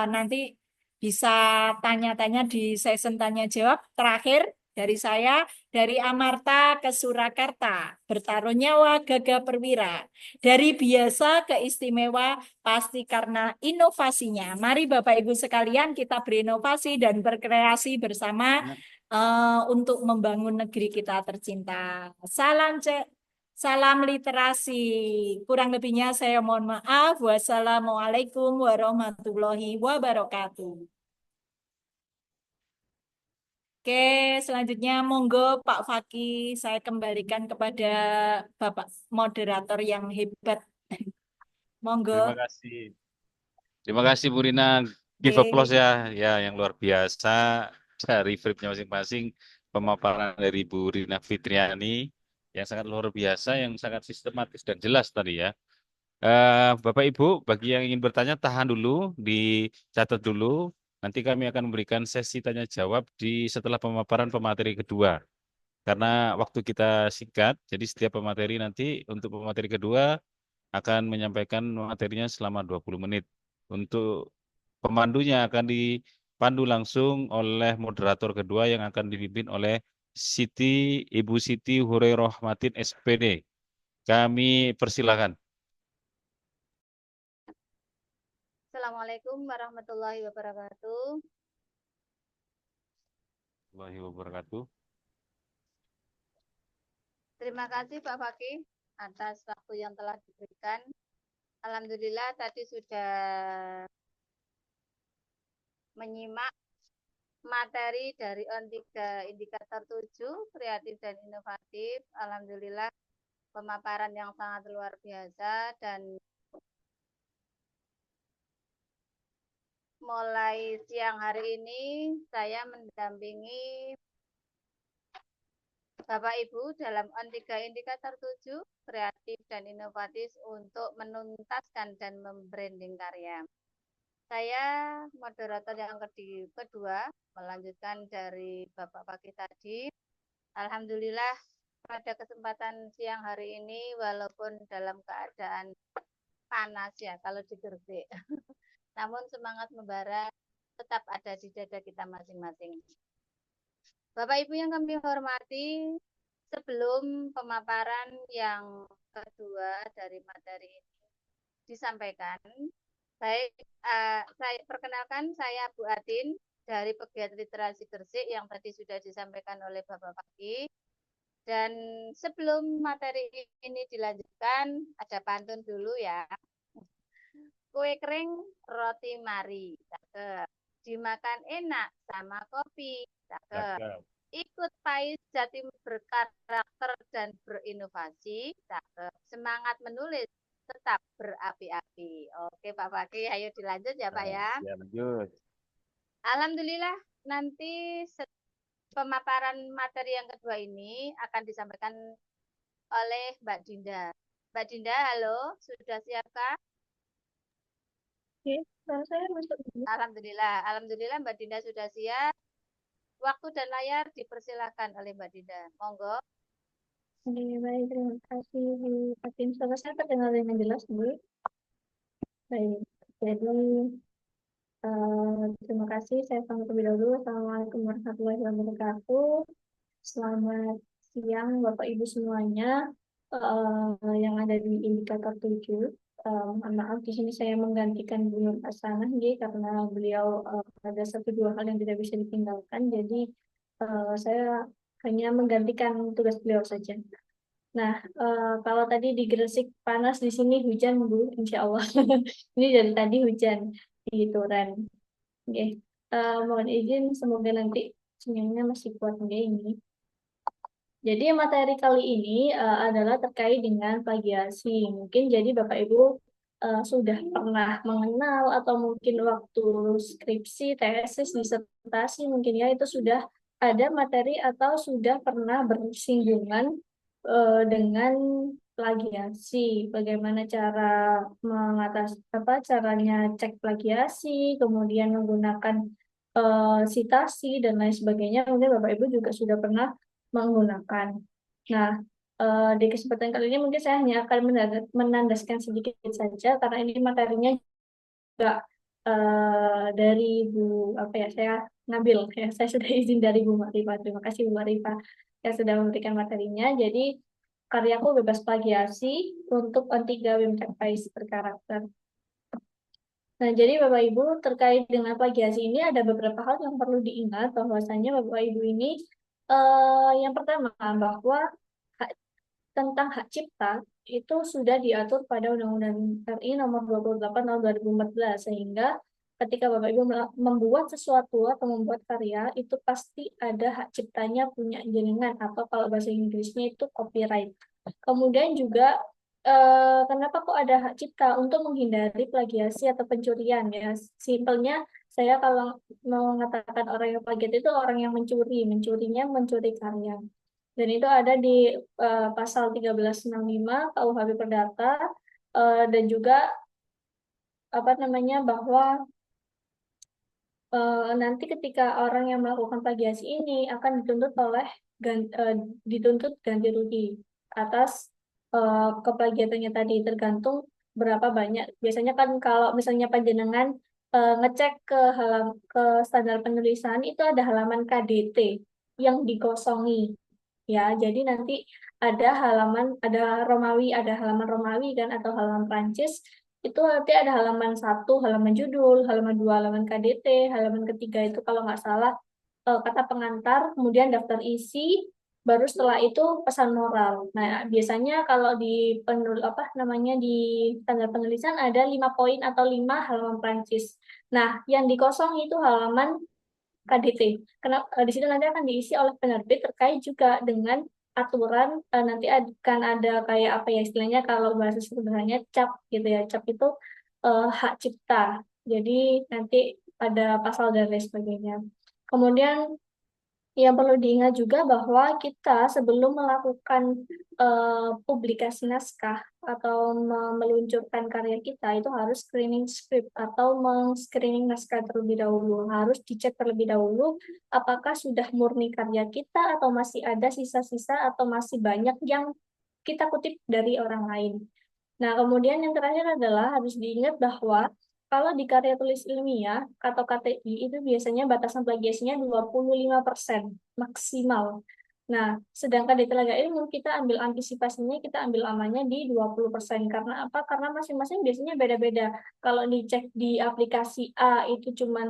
nanti bisa tanya-tanya di session tanya jawab terakhir dari saya, dari Amarta ke Surakarta, bertaruh nyawa gagah perwira, dari biasa ke istimewa pasti karena inovasinya. Mari Bapak Ibu sekalian kita berinovasi dan berkreasi bersama untuk membangun negeri kita tercinta. Salam literasi. Kurang lebihnya saya mohon maaf. Wassalamualaikum warahmatullahi wabarakatuh. Oke, selanjutnya monggo Pak Fakih, saya kembalikan kepada Bapak moderator yang hebat. Monggo. Terima kasih. Terima kasih Bu Rina. Give applause ya, yang luar biasa dari VRIP-nya masing-masing. Pemaparan dari Bu Rina Fitriani yang sangat luar biasa, yang sangat sistematis dan jelas tadi ya. Bapak Ibu, bagi yang ingin bertanya tahan dulu, dicatat dulu. Nanti kami akan memberikan sesi tanya jawab setelah pemaparan pemateri kedua. Karena waktu kita singkat, jadi setiap pemateri nanti untuk pemateri kedua akan menyampaikan materinya selama 20 menit. Untuk pemandunya akan dipandu langsung oleh moderator kedua yang akan dipimpin oleh Ibu Siti Hurairohmatin SPD. Kami persilakan. Assalamualaikum warahmatullahi wabarakatuh. Warahmatullahi wabarakatuh. Terima kasih Pak Fakih atas waktu yang telah diberikan. Alhamdulillah tadi sudah menyimak materi dari ON3 indikator 7, kreatif dan inovatif. Alhamdulillah pemaparan yang sangat luar biasa dan mulai siang hari ini saya mendampingi Bapak Ibu dalam ON3 indikator 7, kreatif dan inovatif untuk menuntaskan dan membranding karya. Saya moderator yang kedua melanjutkan dari Bapak Fakih tadi. Alhamdulillah pada kesempatan siang hari ini walaupun dalam keadaan panas ya kalau di Gresik. Namun semangat membara tetap ada di dada kita masing-masing. Bapak Ibu yang kami hormati, sebelum pemaparan yang kedua dari materi ini disampaikan, saya perkenalkan saya Bu Adin dari Pegiat Literasi Gresik yang tadi sudah disampaikan oleh Bapak Fakih. Dan sebelum materi ini dilanjutkan, ada pantun dulu ya. Kue kering, roti mari, cakep. Dimakan enak sama kopi, cakep. Ikut Pais Jatim berkarakter dan berinovasi, cakep. Semangat menulis, tetap berapi-api. Oke Pak Fakih, ayo dilanjut ya Pak ya. Ya, lanjut. Alhamdulillah nanti pemaparan materi yang kedua ini akan disampaikan oleh Mbak Dinda. Mbak Dinda, halo, sudah siapkah? Oke, saya masuk dulu. Alhamdulillah Mbak Dinda sudah siap. Waktu dan layar dipersilakan oleh Mbak Dinda. Monggo. Oke, baik, terima kasih Bu Fatin. Suara saya terdengar dengan jelas, Bu? Baik, jadi terima kasih. Saya sambut terlebih dahulu. Assalamualaikum warahmatullahi wabarakatuh. Selamat siang Bapak Ibu semuanya yang ada di indikator 7. Mohon maaf di sini saya menggantikan Bu Nur Hasanah karena beliau ada 1-2 hal yang tidak bisa ditinggalkan. Jadi saya hanya menggantikan tugas beliau saja. Nah, kalau tadi di Gresik panas, di sini hujan, Bu, insya Allah. Ini dari tadi hujan di Turan. Oke, mohon izin, semoga nanti sinyalnya masih kuat ini. Jadi materi kali ini adalah terkait dengan plagiasi. Mungkin jadi Bapak Ibu sudah pernah mengenal atau mungkin waktu skripsi, tesis, disertasi mungkin ya itu sudah ada materi atau sudah pernah bersinggungan dengan plagiasi, bagaimana cara caranya cek plagiasi, kemudian menggunakan sitasi dan lain sebagainya. Mungkin Bapak Ibu juga sudah pernah menggunakan. Nah, di kesempatan kali ini mungkin saya hanya akan menandaskan sedikit saja karena ini materinya juga dari Bu apa ya, saya ngambil ya, saya sudah izin dari Bu Marifa. Terima kasih Bu Marifa yang sudah memberikan materinya. Jadi karyaku bebas plagiasi untuk N3 Wimtek Pais berkarakter. Nah, jadi Bapak Ibu terkait dengan plagiasi ini ada beberapa hal yang perlu diingat bahwasanya Bapak Ibu ini yang pertama bahwa tentang hak cipta itu sudah diatur pada Undang-Undang RI nomor 28 tahun 2014 sehingga ketika Bapak Ibu membuat sesuatu atau membuat karya itu pasti ada hak ciptanya punya jenengan atau kalau bahasa Inggrisnya itu copyright. Kemudian juga kenapa kok ada hak cipta untuk menghindari plagiasi atau pencurian ya. Simpelnya saya kalau mau mengatakan orang yang plagiat itu orang yang mencurinya mencuri karya. Dan itu ada di pasal 1365 KUHP Perdata dan juga apa namanya bahwa nanti ketika orang yang melakukan plagiasi ini akan dituntut ganti rugi atas keplagiatannya tadi tergantung berapa banyak. Biasanya kan kalau misalnya panjenengan ngecek ke standar penulisan itu ada halaman KDT yang dikosongi. Ya, jadi nanti ada halaman Romawi kan atau halaman Prancis itu nanti ada halaman 1, halaman judul, halaman 2, halaman KDT, halaman ketiga itu kalau nggak salah kata pengantar, kemudian daftar isi, baru setelah itu pesan moral. Nah, biasanya kalau di di standar penulisan ada 5 poin atau 5 halaman Prancis. Nah, yang dikosong itu halaman KDT. Kenapa di situ nanti akan diisi oleh penerbit terkait juga dengan aturan nanti akan ada kayak apa ya istilahnya kalau bahasa sederhananya cap gitu ya. Cap itu hak cipta. Jadi nanti ada pasal dan lain sebagainya. Kemudian yang perlu diingat juga bahwa kita sebelum melakukan publikasi naskah atau meluncurkan karya kita itu harus screening script atau meng-screening naskah terlebih dahulu. Harus dicek terlebih dahulu apakah sudah murni karya kita atau masih ada sisa-sisa atau masih banyak yang kita kutip dari orang lain. Nah, kemudian yang terakhir adalah harus diingat bahwa kalau di karya tulis ilmiah atau KTI itu biasanya batasan plagiasinya 25% maksimal. Nah, sedangkan di tenaga ilmu kita ambil antisipasinya, kita ambil amannya di 20%. Karena apa? Karena masing-masing biasanya beda-beda. Kalau dicek di aplikasi A itu cuma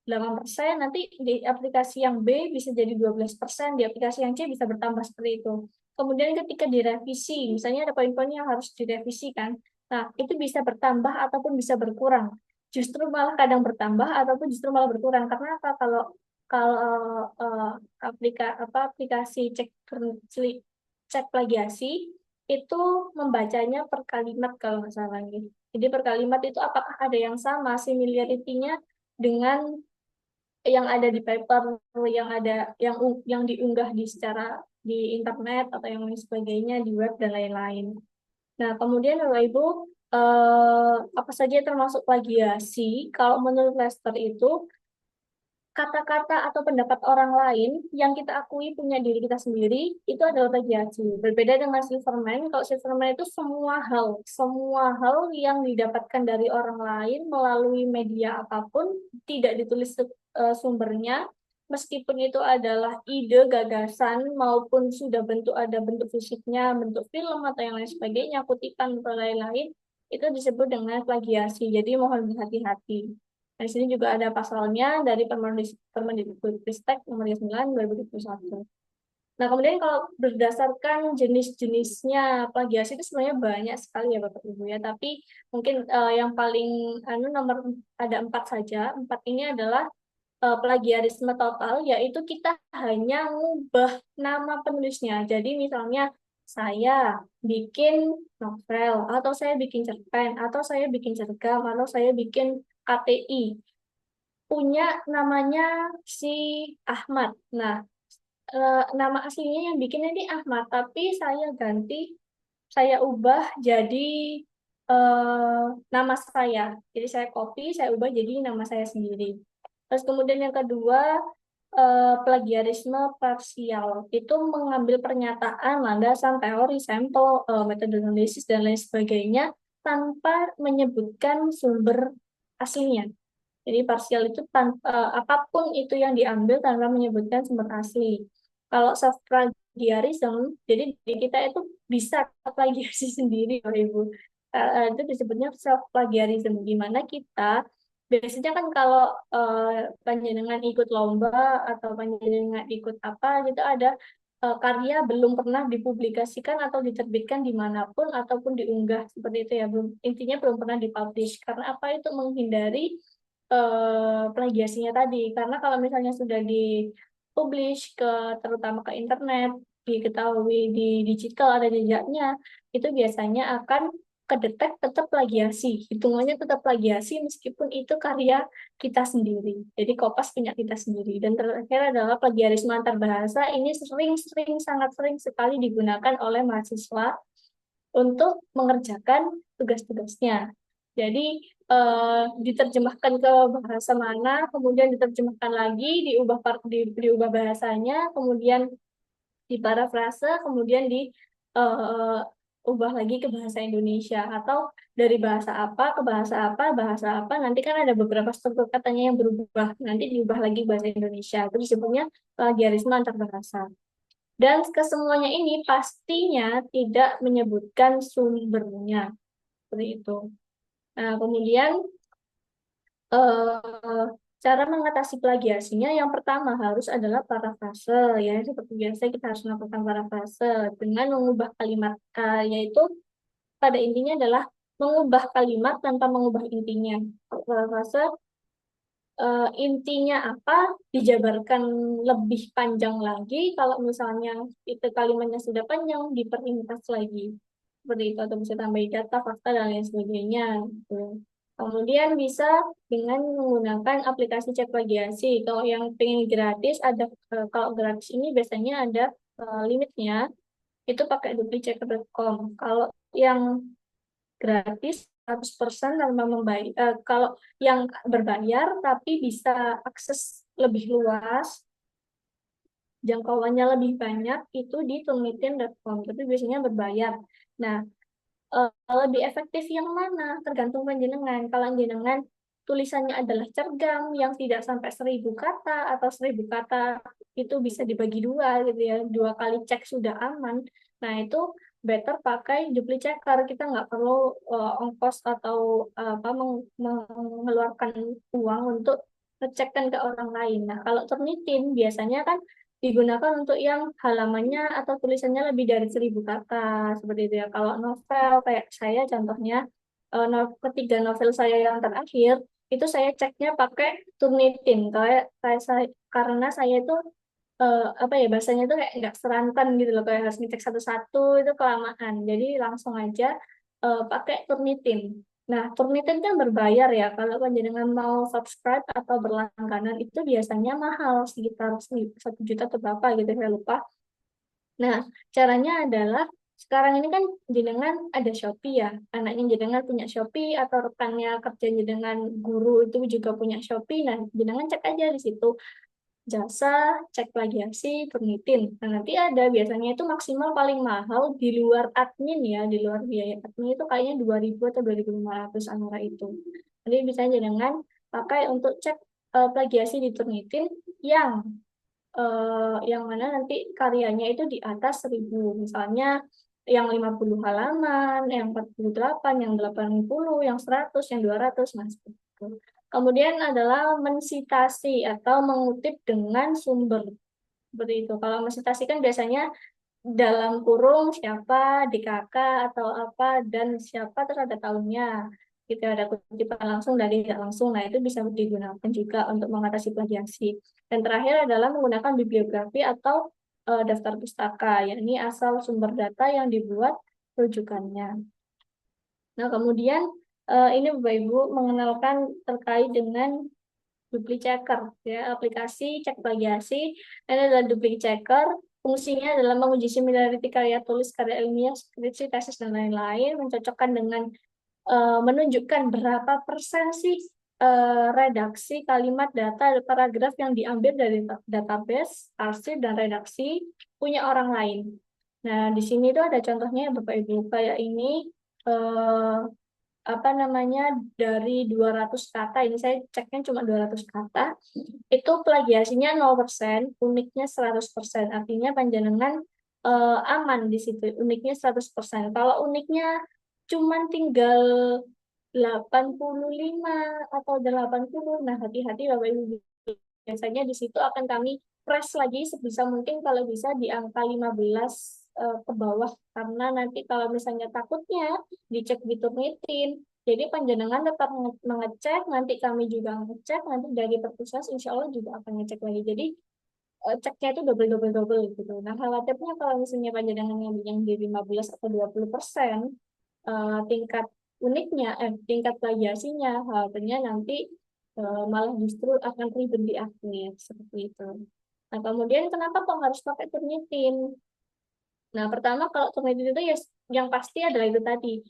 8%, nanti di aplikasi yang B bisa jadi 12%, di aplikasi yang C bisa bertambah seperti itu. Kemudian ketika direvisi, misalnya ada poin-poin yang harus direvisi kan, nah itu bisa bertambah ataupun bisa berkurang. Justru malah kadang bertambah ataupun justru malah berkurang. Karena apa? Kalau aplikasi cek plagiasi itu membacanya per kalimat kalau nggak salah gitu. Jadi per kalimat itu apakah ada yang sama similarity-nya dengan yang ada di paper, yang diunggah di internet atau yang lain sebagainya di web dan lain-lain. Nah, kemudian Bapak Ibu apa saja termasuk plagiasi? Kalau menurut Lester itu kata-kata atau pendapat orang lain yang kita akui punya diri kita sendiri itu adalah plagiasi. Berbeda dengan Silverman, kalau Silverman itu semua hal yang didapatkan dari orang lain melalui media apapun tidak ditulis sumbernya, meskipun itu adalah ide, gagasan maupun sudah ada bentuk fisiknya, bentuk film atau yang lain sebagainya, kutipan atau lain-lain, itu disebut dengan plagiasi. Jadi mohon berhati-hati. Nah, di sini juga ada pasalnya dari Permendikbudristek nomor 9 2021. Nah, kemudian kalau berdasarkan jenis-jenisnya plagiasi itu sebenarnya banyak sekali ya Bapak Ibu ya, tapi mungkin yang paling nomor ada 4 saja. 4 ini adalah plagiarisme total, yaitu kita hanya mengubah nama penulisnya. Jadi misalnya saya bikin novel, atau saya bikin cerpen, atau saya bikin cergam, atau saya bikin KTI. Punya namanya si Ahmad. Nah, nama aslinya yang bikin ini Ahmad, tapi saya ganti saya ubah jadi nama saya. Jadi saya copy, saya ubah jadi nama saya sendiri. Terus kemudian yang kedua, plagiarisme parsial. Itu mengambil pernyataan, landasan, teori, sampel, metode analisis, dan lain sebagainya tanpa menyebutkan sumber aslinya. Jadi parsial itu apapun itu yang diambil tanpa menyebutkan sumber asli. Kalau self plagiarism, jadi kita itu bisa plagiasi sendiri, Bapak Ibu. Itu disebutnya self plagiarism, di mana kita biasanya kan kalau panjenengan ikut lomba atau panjenengan ikut apa gitu ada karya belum pernah dipublikasikan atau diterbitkan dimanapun ataupun diunggah seperti itu ya, belum, intinya belum pernah dipublish. Karena apa? Itu menghindari plagiasinya tadi. Karena kalau misalnya sudah dipublish terutama ke internet, diketahui di digital ada jejaknya, itu biasanya akan kedetek tetap plagiasi. Hitungannya tetap plagiasi meskipun itu karya kita sendiri. Jadi Kopas punya kita sendiri. Dan terakhir adalah plagiarisme antar bahasa. Ini sangat sering sekali digunakan oleh mahasiswa untuk mengerjakan tugas-tugasnya. Jadi diterjemahkan ke bahasa mana, kemudian diterjemahkan lagi, diubah bahasanya, kemudian diparafrase, kemudian diubah lagi ke bahasa Indonesia, atau dari bahasa apa, nanti kan ada beberapa struktur katanya yang berubah, nanti diubah lagi bahasa Indonesia. Itu disebutnya plagiarisme antar bahasa. Dan kesemuanya ini pastinya tidak menyebutkan sumbernya. Seperti itu. Nah, kemudian cara mengatasi plagiasinya yang pertama harus adalah parafrase, ya. Seperti biasa kita harus melakukan parafrase dengan mengubah kalimat, yaitu pada intinya adalah mengubah kalimat tanpa mengubah intinya. Parafrase intinya apa dijabarkan lebih panjang lagi, kalau misalnya itu kalimatnya sudah panjang diperringkas lagi seperti itu, atau bisa tambahin data, fakta, dan lain sebagainya gitu. Kemudian bisa dengan menggunakan aplikasi cek plagiasi. Kalau yang pengen gratis ada kalau gratis ini biasanya ada limitnya, itu pakai duplicate.com. Kalau yang gratis 100% tanpa membayar. Kalau yang berbayar tapi bisa akses lebih luas, jangkauannya lebih banyak, itu di turnitin.com, tapi biasanya berbayar. Nah, lebih efektif yang mana? Tergantung panjenengan. Kalau panjenengan tulisannya adalah cergam yang tidak sampai 1000 kata atau 1000 kata itu bisa dibagi dua gitu ya, 2 kali cek sudah aman. Nah, itu better pakai duplicate checker. Kita nggak perlu ongkos atau apa mengeluarkan uang untuk ngecekkan ke orang lain. Nah, kalau Turnitin biasanya kan digunakan untuk yang halamannya atau tulisannya lebih dari 1000 kata seperti itu ya. Kalau novel kayak saya contohnya ketiga novel saya yang terakhir itu saya ceknya pakai Turnitin karena saya itu apa ya bahasanya itu kayak nggak serantan gitu loh, kayak harus ngecek satu-satu itu kelamaan, jadi langsung aja pakai Turnitin. Nah, Turnitin kan berbayar ya, kalau panjenengan mau subscribe atau berlangganan itu biasanya mahal, sekitar 1 juta atau berapa gitu, saya lupa. Nah, caranya adalah sekarang ini kan jenengan ada Shopee ya, anaknya jenengan punya Shopee atau rekannya kerja jenengan guru itu juga punya Shopee. Nah, jenengan cek aja di situ jasa cek plagiasi Turnitin. Nah, nanti ada biasanya itu maksimal paling mahal di luar admin ya, di luar biaya admin itu kayaknya 2000 atau 2500 antara itu. Jadi bisa jenengan pakai untuk cek plagiasi di Turnitin yang mana nanti karyanya itu di atas 1000, misalnya yang 50 halaman, yang 48, yang 80, yang 100, yang 200, nah seperti itu. Kemudian adalah mensitasi atau mengutip dengan sumber. Seperti itu. Kalau mensitasi kan biasanya dalam kurung siapa, DKK atau apa, dan siapa terus ada tahunnya. Gitu ada kutipan langsung dari tidak langsung. Nah, itu bisa digunakan juga untuk mengatasi plagiasi. Dan terakhir adalah menggunakan bibliografi atau daftar pustaka, yakni asal sumber data yang dibuat rujukannya. Nah, kemudian ini Bapak Ibu mengenalkan terkait dengan duplicate checker ya, aplikasi cek plagiasi. Ini adalah duplicate checker, Fungsinya adalah menguji similarity karya tulis, karya ilmiah, skripsi, tesis, dan lain-lain, mencocokkan dengan menunjukkan berapa persen sih redaksi kalimat, data, paragraf yang diambil dari database, arsip, dan redaksi punya orang lain. Nah, di sini tuh ada contohnya ya Bapak Ibu, kayak ini apa namanya, dari 200 kata, ini saya ceknya cuma 200 kata, itu plagiasinya 0%, uniknya 100%, artinya panjenengan aman di situ, uniknya 100%. Kalau uniknya cuman tinggal 85 atau 80, nah hati-hati Bapak Ibu, biasanya di situ akan kami press lagi sebisa mungkin kalau bisa di angka 15 ke bawah, karena nanti kalau misalnya takutnya dicek di Turnitin, jadi panjenengan tetap mengecek, nanti kami juga ngecek, nanti dari perpusat insya Allah juga akan ngecek lagi, jadi ceknya itu double gitu. Nah, khawatirnya kalau misalnya panjenengan yang di 15 atau 20%, tingkat tingkat plagiasinya, khawatirnya nanti malah justru akan ribet di akhir, seperti itu. Nah, kemudian kenapa kok harus pakai Turnitin? Nah, pertama kalau Turnitin itu ya yang pasti adalah itu tadi,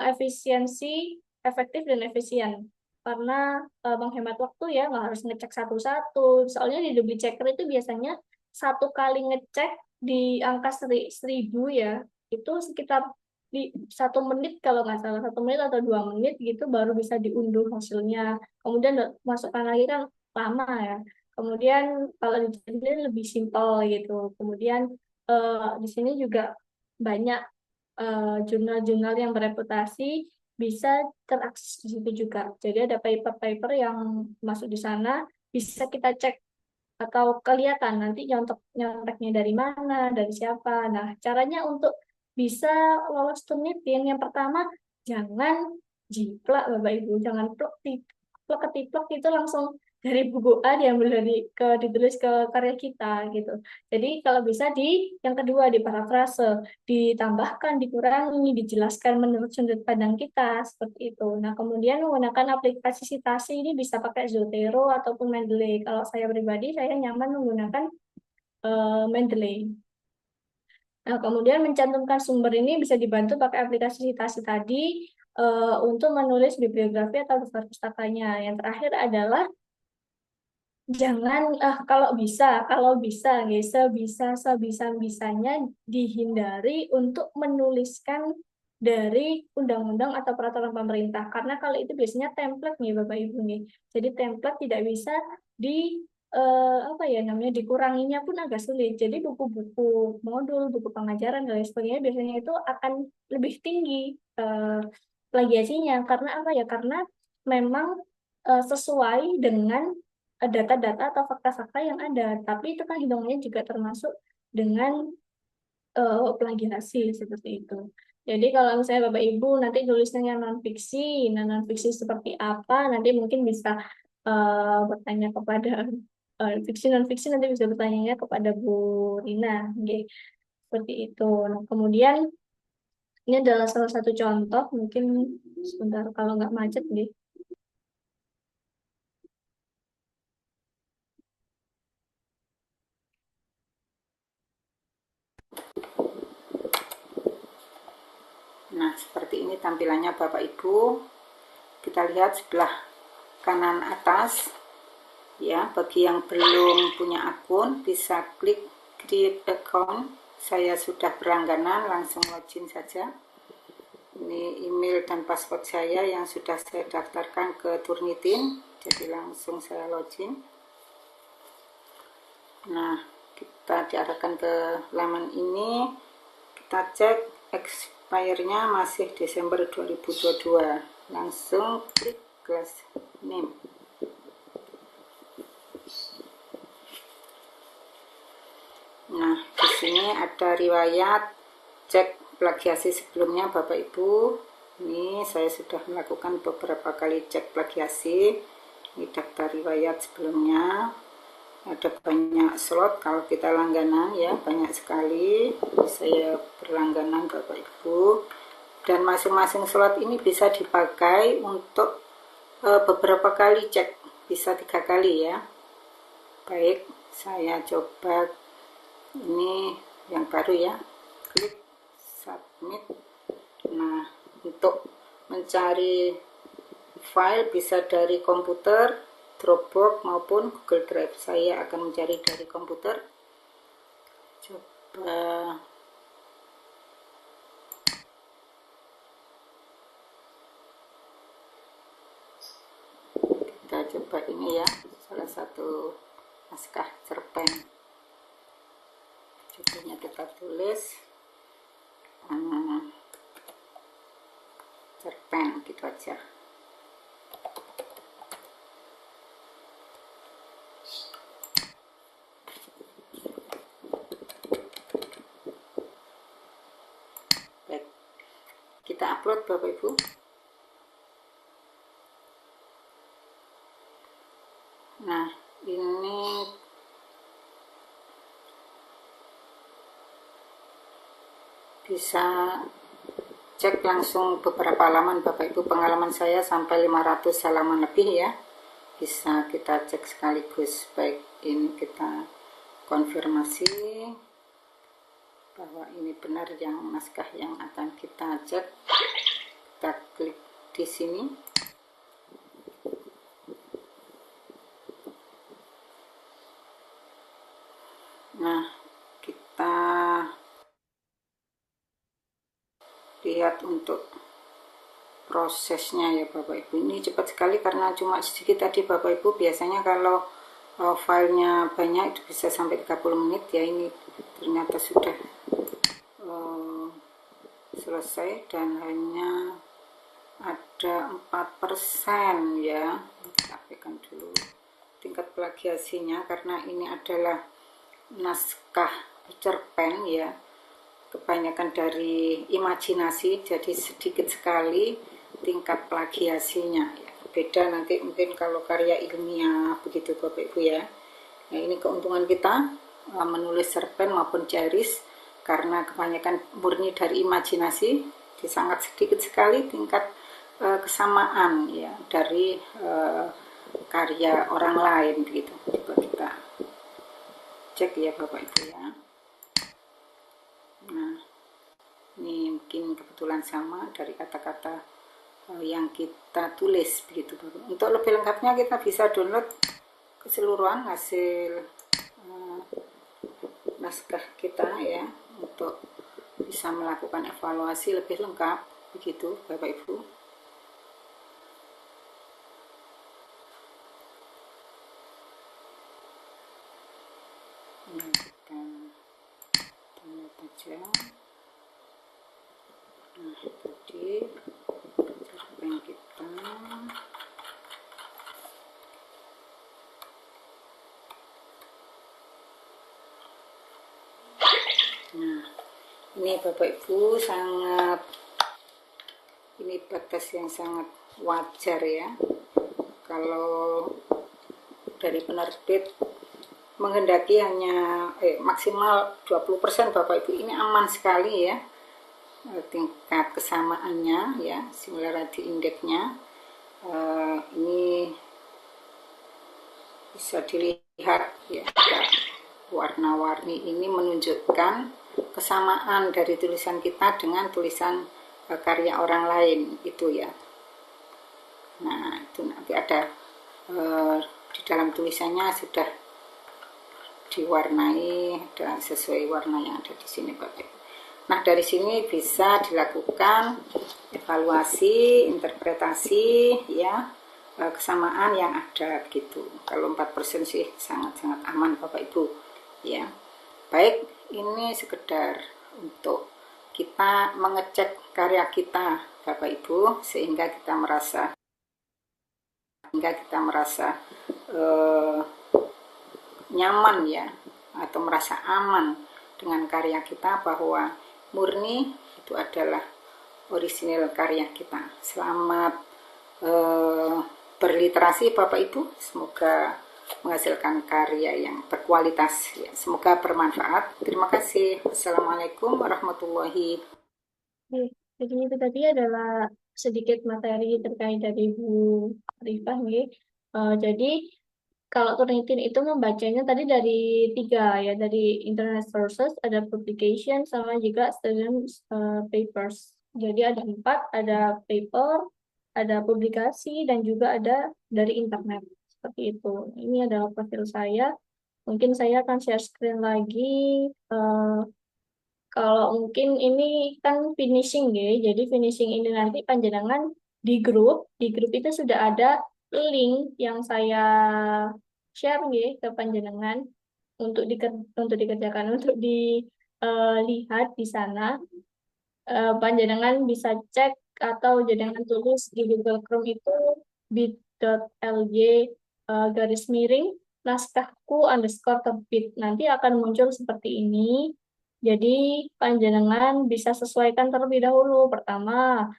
efisiensi, efektif dan efisien. Karena menghemat waktu ya, nggak harus ngecek satu-satu. Soalnya di double checker itu biasanya satu kali ngecek di angka 1000 ya, itu sekitar di 1 menit kalau nggak salah, 1 menit atau 2 menit gitu baru bisa diunduh hasilnya. Kemudian masukkan lagi kan lama ya. Kemudian kalau di sini lebih simpel gitu. Kemudian di sini juga banyak jurnal-jurnal yang bereputasi bisa terakses di situ juga. Jadi ada paper-paper yang masuk di sana, bisa kita cek atau kelihatan nanti nyonteknya dari mana, dari siapa. Nah, caranya untuk bisa lolos Turnitin, yang pertama jangan jiplak Bapak Ibu, jangan plek ketiplek itu langsung dari buku A diambil ditulis ke karya kita gitu. Jadi kalau bisa yang kedua di parafrase, ditambahkan, dikurangi, dijelaskan menurut sudut pandang kita seperti itu. Nah, kemudian menggunakan aplikasi citasi ini bisa pakai Zotero ataupun Mendeley. Kalau saya pribadi saya nyaman menggunakan Mendeley. Nah, kemudian mencantumkan sumber ini bisa dibantu pakai aplikasi citasi tadi untuk menulis bibliografi atau daftar pustakanya. Yang terakhir adalah jangan kalau bisa sebisa-bisanya dihindari untuk menuliskan dari undang-undang atau peraturan pemerintah, karena kalau itu biasanya template nih Bapak Ibu nih, jadi template tidak bisa apa ya namanya, dikuranginya pun agak sulit. Jadi buku-buku modul, buku pengajaran dan lain sebagainya biasanya itu akan lebih tinggi plagiasinya, karena apa ya, karena memang sesuai dengan data-data atau fakta-fakta yang ada, tapi itu kan hitungannya juga termasuk dengan plagiasi seperti itu. Jadi kalau misalnya Bapak Ibu nanti tulisnya non-fiksi, nah non-fiksi seperti apa, nanti mungkin bisa bertanya kepada fiksi non-fiksi, nanti bisa bertanya kepada Bu Rina, okay. Seperti itu. Nah, kemudian ini adalah salah satu contoh, mungkin sebentar kalau nggak macet nih. Nah, seperti ini tampilannya Bapak Ibu. Kita lihat sebelah kanan atas. Ya, bagi yang belum punya akun bisa klik create account. Saya sudah berlangganan, langsung login saja. Ini email dan password saya yang sudah saya daftarkan ke Turnitin. Jadi langsung saya login. Nah, kita diarahkan ke laman ini. Kita cek expire-nya masih Desember 2022. Langsung klik class name. Nah, di sini ada riwayat cek plagiasi sebelumnya Bapak Ibu. Ini saya sudah melakukan beberapa kali cek plagiasi. Ini daftar riwayat sebelumnya. Ada banyak slot kalau kita langganan ya, banyak sekali. Saya berlangganan Bapak Ibu, dan masing-masing slot ini bisa dipakai untuk beberapa kali cek, bisa 3 kali ya. Baik, saya coba Ini yang baru ya, klik submit. Nah, untuk mencari file bisa dari komputer, Dropbox maupun Google Drive. Saya akan mencari dari komputer. Coba kita coba ini ya, salah satu naskah cerpen. Judulnya kita tulis cerpen gitu aja. Baik, kita upload Bapak Ibu. Nah, ini bisa cek langsung beberapa halaman Bapak Ibu. Pengalaman saya sampai 500 halaman lebih ya. Bisa kita cek sekaligus. Baik, ini kita konfirmasi bahwa ini benar yang naskah yang akan kita cek. Kita klik di sini. Nah, kita lihat untuk prosesnya ya Bapak Ibu. Ini cepat sekali karena cuma sedikit tadi Bapak Ibu. Biasanya kalau filenya banyak itu bisa sampai 30 menit ya. Ini ternyata sudah selesai dan hanya ada 4% ya. Kita sampaikan dulu tingkat plagiasinya karena ini adalah naskah cerpen ya, kebanyakan dari imajinasi, jadi sedikit sekali tingkat plagiasinya ya. Beda nanti mungkin kalau karya ilmiah begitu Bapak Ibu ya. Nah, ini keuntungan kita menulis cerpen maupun diaris karena kebanyakan murni dari imajinasi, di sangat sedikit sekali tingkat kesamaan ya dari karya orang lain begitu. Coba kita cek ya Bapak Ibu ya. Nah, ini mungkin kebetulan sama dari kata-kata yang kita tulis begitu Bapak. Untuk lebih lengkapnya kita bisa download keseluruhan hasil naskah kita ya, untuk bisa melakukan evaluasi lebih lengkap begitu Bapak Ibu. Nah, kita download aja. Nah, tadi cerpen kita. Nah, ini Bapak Ibu sangat, ini batas yang sangat wajar ya. Kalau dari penerbit menghendaki hanya maksimal 20% Bapak Ibu, ini aman sekali ya. Tingkat kesamaannya ya, similarity index-nya ini bisa dilihat ya, warna-warni ini menunjukkan kesamaan dari tulisan kita dengan tulisan karya orang lain itu ya. Nah, itu nanti ada di dalam tulisannya sudah diwarnai dan sesuai warna yang ada di sini Bapak. Nah, dari sini bisa dilakukan evaluasi, interpretasi ya, kesamaan yang ada gitu. Kalau 4% sih sangat-sangat aman Bapak Ibu ya. Baik, ini sekedar untuk kita mengecek karya kita Bapak Ibu sehingga kita merasa nyaman ya, atau merasa aman dengan karya kita, bahwa murni itu adalah orisinil karya kita. Selamat berliterasi Bapak Ibu, semoga menghasilkan karya yang berkualitas ya. Semoga bermanfaat. Terima kasih. Assalamualaikum warahmatullahi wabarakatuh. Jadi itu tadi adalah sedikit materi terkait dari Bu Arifah nih. Jadi Kalau Turnitin itu membacanya tadi dari 3 ya, dari internet sources, ada publication, sama juga student papers. Jadi ada 4, ada paper, ada publikasi, dan juga ada dari internet. Seperti itu. Ini adalah profil saya. Mungkin saya akan share screen lagi. Kalau mungkin ini kan finishing ya, jadi finishing ini nanti panjenengan di grup itu sudah ada link yang saya share ya ke panjenengan untuk dikerjakan, untuk dilihat di sana. Panjenengan bisa cek atau jenengan tulis di Google Chrome itu bit.ly garis miring naskahku underscore terbit. Nanti akan muncul seperti ini. Jadi panjenengan bisa sesuaikan terlebih dahulu. Pertama,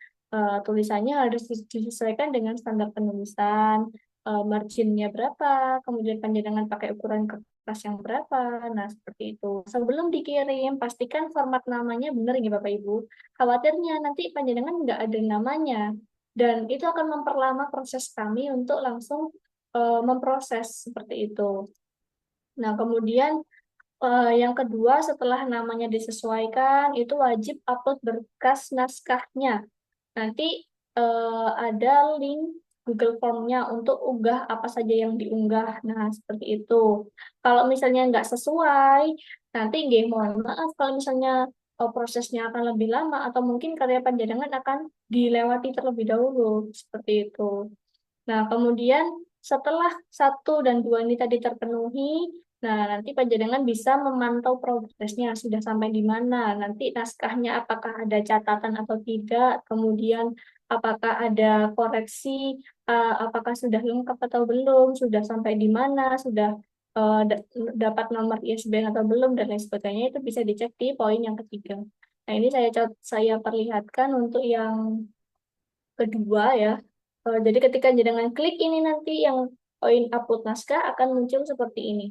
tulisannya harus disesuaikan dengan standar penulisan, marginnya berapa, kemudian panjenengan pakai ukuran kertas yang berapa. Nah, seperti itu. Sebelum dikirim, pastikan format namanya benar ya Bapak Ibu. Khawatirnya nanti panjenengan nggak ada namanya. Dan itu akan memperlama proses kami untuk langsung memproses seperti itu. Nah, kemudian yang kedua, setelah namanya disesuaikan, itu wajib upload berkas naskahnya. Nanti ada link Google Form-nya untuk unggah apa saja yang diunggah. Nah, seperti itu. Kalau misalnya nggak sesuai, nanti nggih mohon maaf kalau misalnya prosesnya akan lebih lama atau mungkin karya panjenengan akan dilewati terlebih dahulu. Seperti itu. Nah, kemudian setelah 1 dan 2 ini tadi terpenuhi, nah nanti panjenengan bisa memantau progresnya sudah sampai di mana. Nanti naskahnya apakah ada catatan atau tidak, kemudian apakah ada koreksi, apakah sudah lengkap atau belum, sudah sampai di mana, sudah dapat nomor ISBN atau belum, dan lain sebagainya. Itu bisa dicek di poin yang ketiga. Nah, ini saya perlihatkan untuk yang kedua ya. Jadi ketika jenengan klik ini nanti yang poin upload naskah akan muncul seperti ini.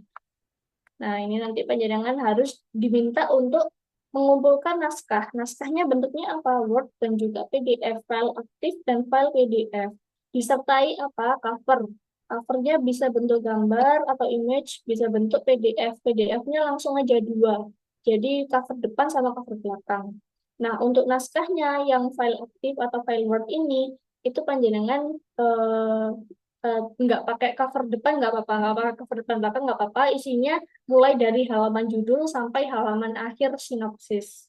Nah, ini nanti panjenengan harus diminta untuk mengumpulkan naskah. Naskahnya bentuknya apa? Word dan juga PDF, file aktif dan file PDF. Disertai apa? Cover. Covernya bisa bentuk gambar atau image, bisa bentuk PDF. PDF-nya langsung aja 2. Jadi cover depan sama cover belakang. Nah, untuk naskahnya yang file aktif atau file Word ini, itu panjenengan nggak pakai cover depan nggak apa-apa, nggak pakai cover depan belakang nggak apa-apa, isinya mulai dari halaman judul sampai halaman akhir sinopsis.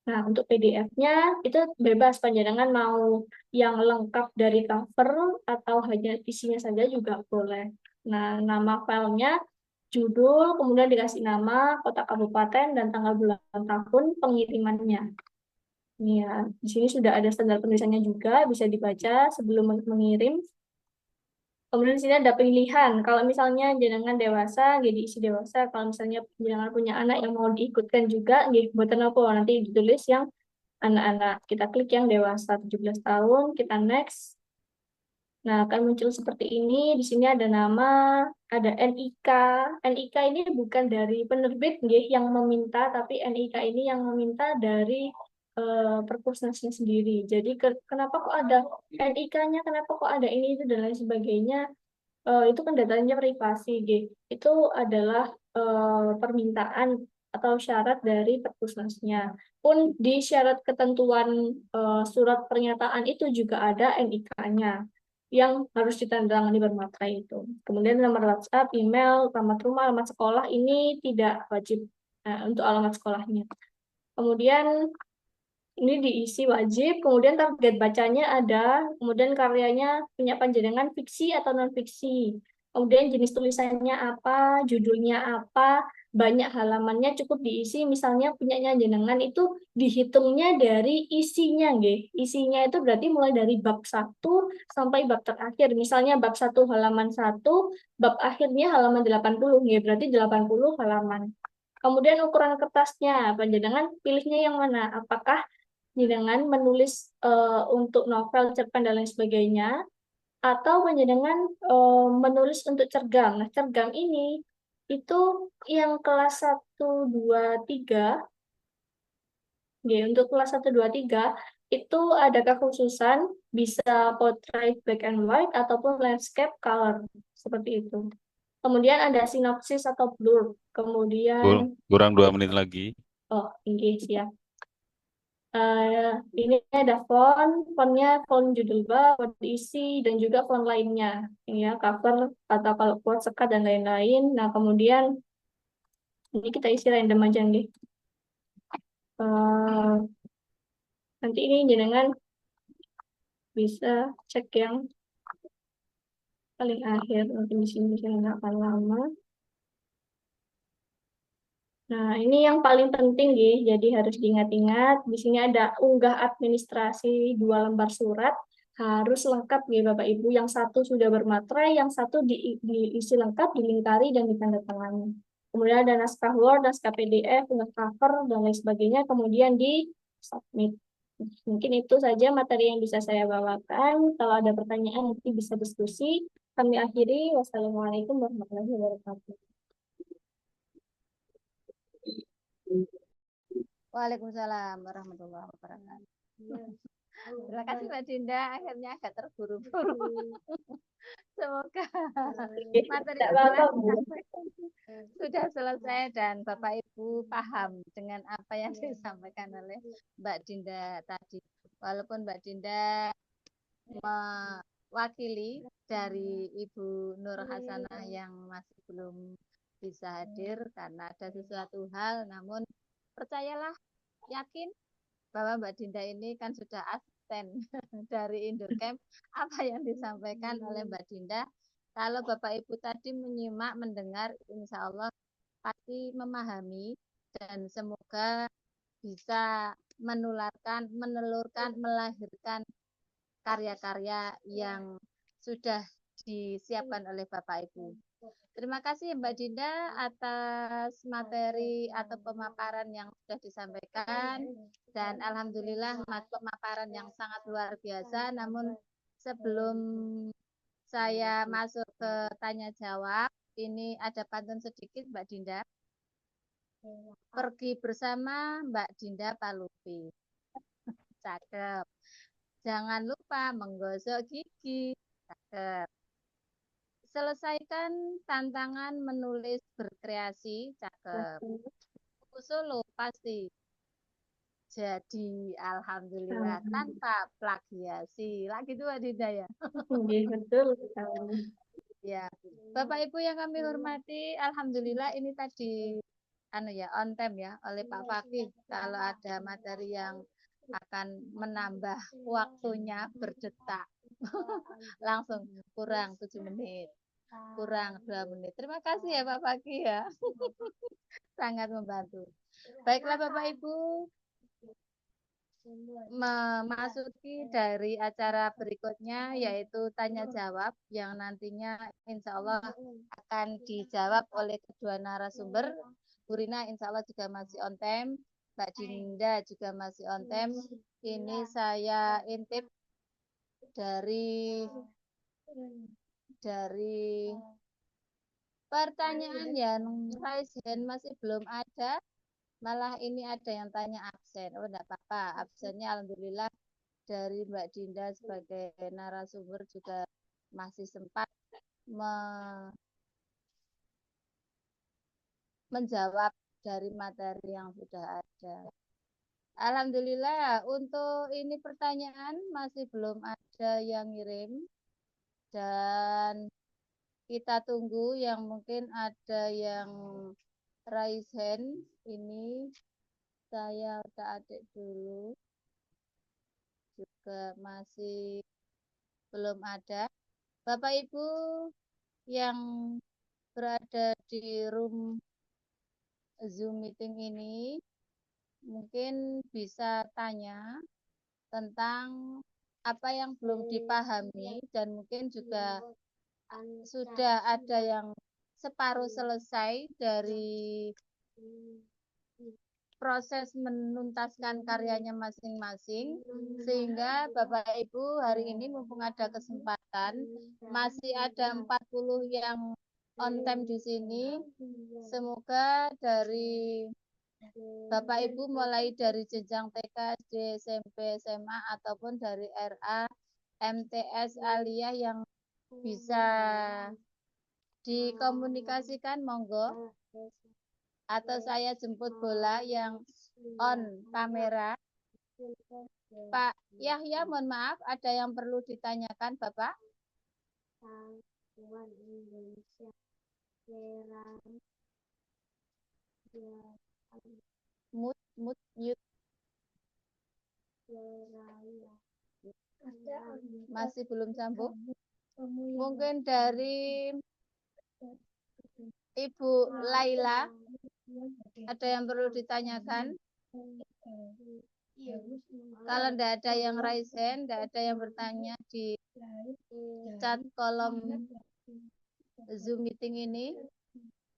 Nah, untuk PDF-nya itu bebas panjenengan mau yang lengkap dari cover atau hanya isinya saja juga boleh. Nah, nama filenya judul, kemudian dikasih nama, kota kabupaten, dan tanggal bulan tahun pengirimannya. Ini ya, di sini sudah ada standar penulisannya juga, bisa dibaca sebelum mengirim. Kemudian di sini ada pilihan. Kalau misalnya jenengan dewasa, jadi isi dewasa. Kalau misalnya jenengan punya anak yang mau diikutkan juga, buatan apa? Nanti ditulis yang anak-anak. Kita klik yang dewasa 17 tahun, kita next. Nah, akan muncul seperti ini. Di sini ada nama, ada NIK. NIK ini bukan dari penerbit yang meminta, tapi NIK ini yang meminta dari Perpusnasnya sendiri. Jadi kenapa kok ada NIK-nya, kenapa kok ada ini itu dan lain sebagainya. Itu kan datanya privasi, itu adalah permintaan atau syarat dari Perpusnasnya. Pun di syarat ketentuan surat pernyataan itu juga ada NIK-nya yang harus ditandatangani bermaterai itu. Kemudian nomor WhatsApp, email, alamat rumah, alamat sekolah ini tidak wajib untuk alamat sekolahnya. Kemudian ini diisi wajib, kemudian target bacanya ada, kemudian karyanya punya panjenengan fiksi atau non-fiksi, kemudian jenis tulisannya apa, judulnya apa, banyak halamannya cukup diisi, misalnya punyanya jenengan itu dihitungnya dari isinya, isinya itu berarti mulai dari bab 1 sampai bab terakhir, misalnya bab 1 halaman 1, bab akhirnya halaman 80, berarti 80 halaman. Kemudian ukuran kertasnya, panjenengan pilihnya yang mana? Apakah panjenengan menulis untuk novel, cerpen, dan lain sebagainya, atau panjenengan menulis untuk cergam. Nah, cergam ini itu yang kelas 1, 2, 3. Untuk kelas 1, 2, 3 itu ada kekhususan bisa portrait black and white ataupun landscape color seperti itu. Kemudian ada sinopsis atau blurb. Kemudian, Kurang 2 menit lagi. oh, ini siap. Ini ada fontnya font judul bab, font isi, dan juga font lainnya. Ini ya, cover, atau kalau quote, sekat, dan lain-lain. Nah, kemudian ini kita isi random aja nih. Nanti ini jenengan bisa cek yang paling akhir, nanti di sini saya nggak akan lama. Nah, ini yang paling penting ya, jadi harus diingat-ingat. Di sini ada unggah administrasi 2 lembar surat, harus lengkap ya Bapak Ibu. Yang satu sudah bermaterai, yang satu diisi lengkap, dilingkari, dan ditandatangani. Kemudian ada naskah Word, naskah PDF, unggah cover, dan lain sebagainya, kemudian di submit. Mungkin itu saja materi yang bisa saya bawakan. Kalau ada pertanyaan nanti bisa diskusi. Kami akhiri. Wassalamualaikum warahmatullahi wabarakatuh. Waalaikumsalam warahmatullahi wabarakatuh. Terima kasih Mbak Dinda, akhirnya agak terburu-buru. Semoga materi Tidak yang apa-apa, telah Bu. disampaikan sudah selesai dan Bapak Ibu paham dengan apa yang disampaikan oleh Mbak Dinda tadi. Walaupun Mbak Dinda mewakili dari Ibu Nur Hasanah yang masih belum bisa hadir karena ada sesuatu hal, namun percayalah, yakin bahwa Mbak Dinda ini kan sudah asisten dari Indocamp. Apa yang disampaikan oleh Mbak Dinda, kalau Bapak Ibu tadi menyimak, mendengar, insya Allah pasti memahami dan semoga bisa menularkan, menelurkan, melahirkan karya-karya yang sudah disiapkan oleh Bapak Ibu. Terima kasih Mbak Dinda atas materi atau pemaparan yang sudah disampaikan dan alhamdulillah pemaparan yang sangat luar biasa. Namun sebelum saya masuk ke tanya jawab, ini ada pantun sedikit Mbak Dinda. Pergi bersama Mbak Dinda Palupi. Cakep. Jangan lupa menggosok gigi. Cakep. Selesaikan tantangan menulis berkreasi, cakep. Buku solo pasti. Jadi alhamdulillah tanpa plagiasi. Lagi tuh Adinda ya. Betul. Ya, Bapak Ibu yang kami hormati, alhamdulillah ini tadi on time ya oleh Pak Fakih. Kalau ada materi yang akan menambah waktunya berdetak. Langsung kurang 7 menit. Kurang 2 menit. Terima kasih ya Pak Fakih ya. Sangat membantu. Baiklah Bapak Ibu, memasuki dari acara berikutnya yaitu tanya jawab yang nantinya insya Allah akan dijawab oleh kedua narasumber. Bu Rina insya Allah juga masih on time, Mbak Dinda juga masih on time. Ini saya intip dari pertanyaan yang raise hand masih belum ada, malah ini ada yang tanya absen. Oh enggak apa-apa, absennya alhamdulillah dari Mbak Dinda sebagai narasumber juga masih sempat menjawab dari materi yang sudah ada. Alhamdulillah untuk ini pertanyaan masih belum ada yang ngirim dan kita tunggu yang mungkin ada yang raise hand. Ini saya udah adik dulu juga masih belum ada. Bapak Ibu yang berada di room Zoom meeting ini mungkin bisa tanya tentang apa yang belum dipahami dan mungkin juga sudah ada yang separuh selesai dari proses menuntaskan karyanya masing-masing, sehingga Bapak Ibu hari ini mumpung ada kesempatan, masih ada 40 yang on time di sini. Semoga dari Bapak Ibu mulai dari jenjang TK, SD, SMP, SMA ataupun dari RA, MTS, aliyah yang bisa dikomunikasikan, monggo. Atau saya jemput bola yang on kamera. Pak Yahya, mohon maaf, ada yang perlu ditanyakan, Bapak? Mute. Masih belum sambung. Mungkin dari Ibu Laila ada yang perlu ditanyakan. Kalau tidak ada yang raise hand, tidak ada yang bertanya di chat kolom Zoom meeting ini.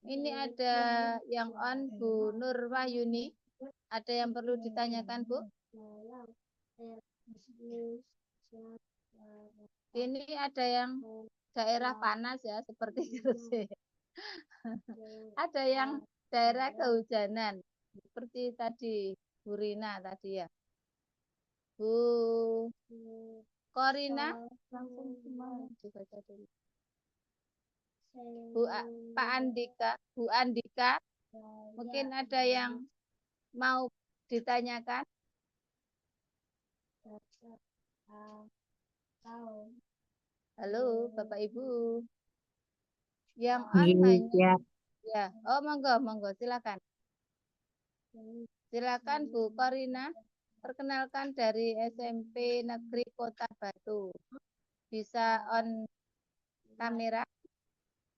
Ini ada yang on, Bu Nur Wahyuni. Ada yang perlu ditanyakan, Bu? Ini ada yang daerah panas ya, seperti Gresik. Ada yang daerah kehujanan, seperti tadi Bu Rina tadi ya. Bu Korina, langsung dibaca dulu. Pak Andika, Bu Andika, mungkin ada yang mau ditanyakan. Halo, Bapak Ibu. Yang on hanya ya. Oh, monggo, silakan. Silakan Bu Korina. Perkenalkan dari SMP Negeri Kota Batu. Bisa on kamera.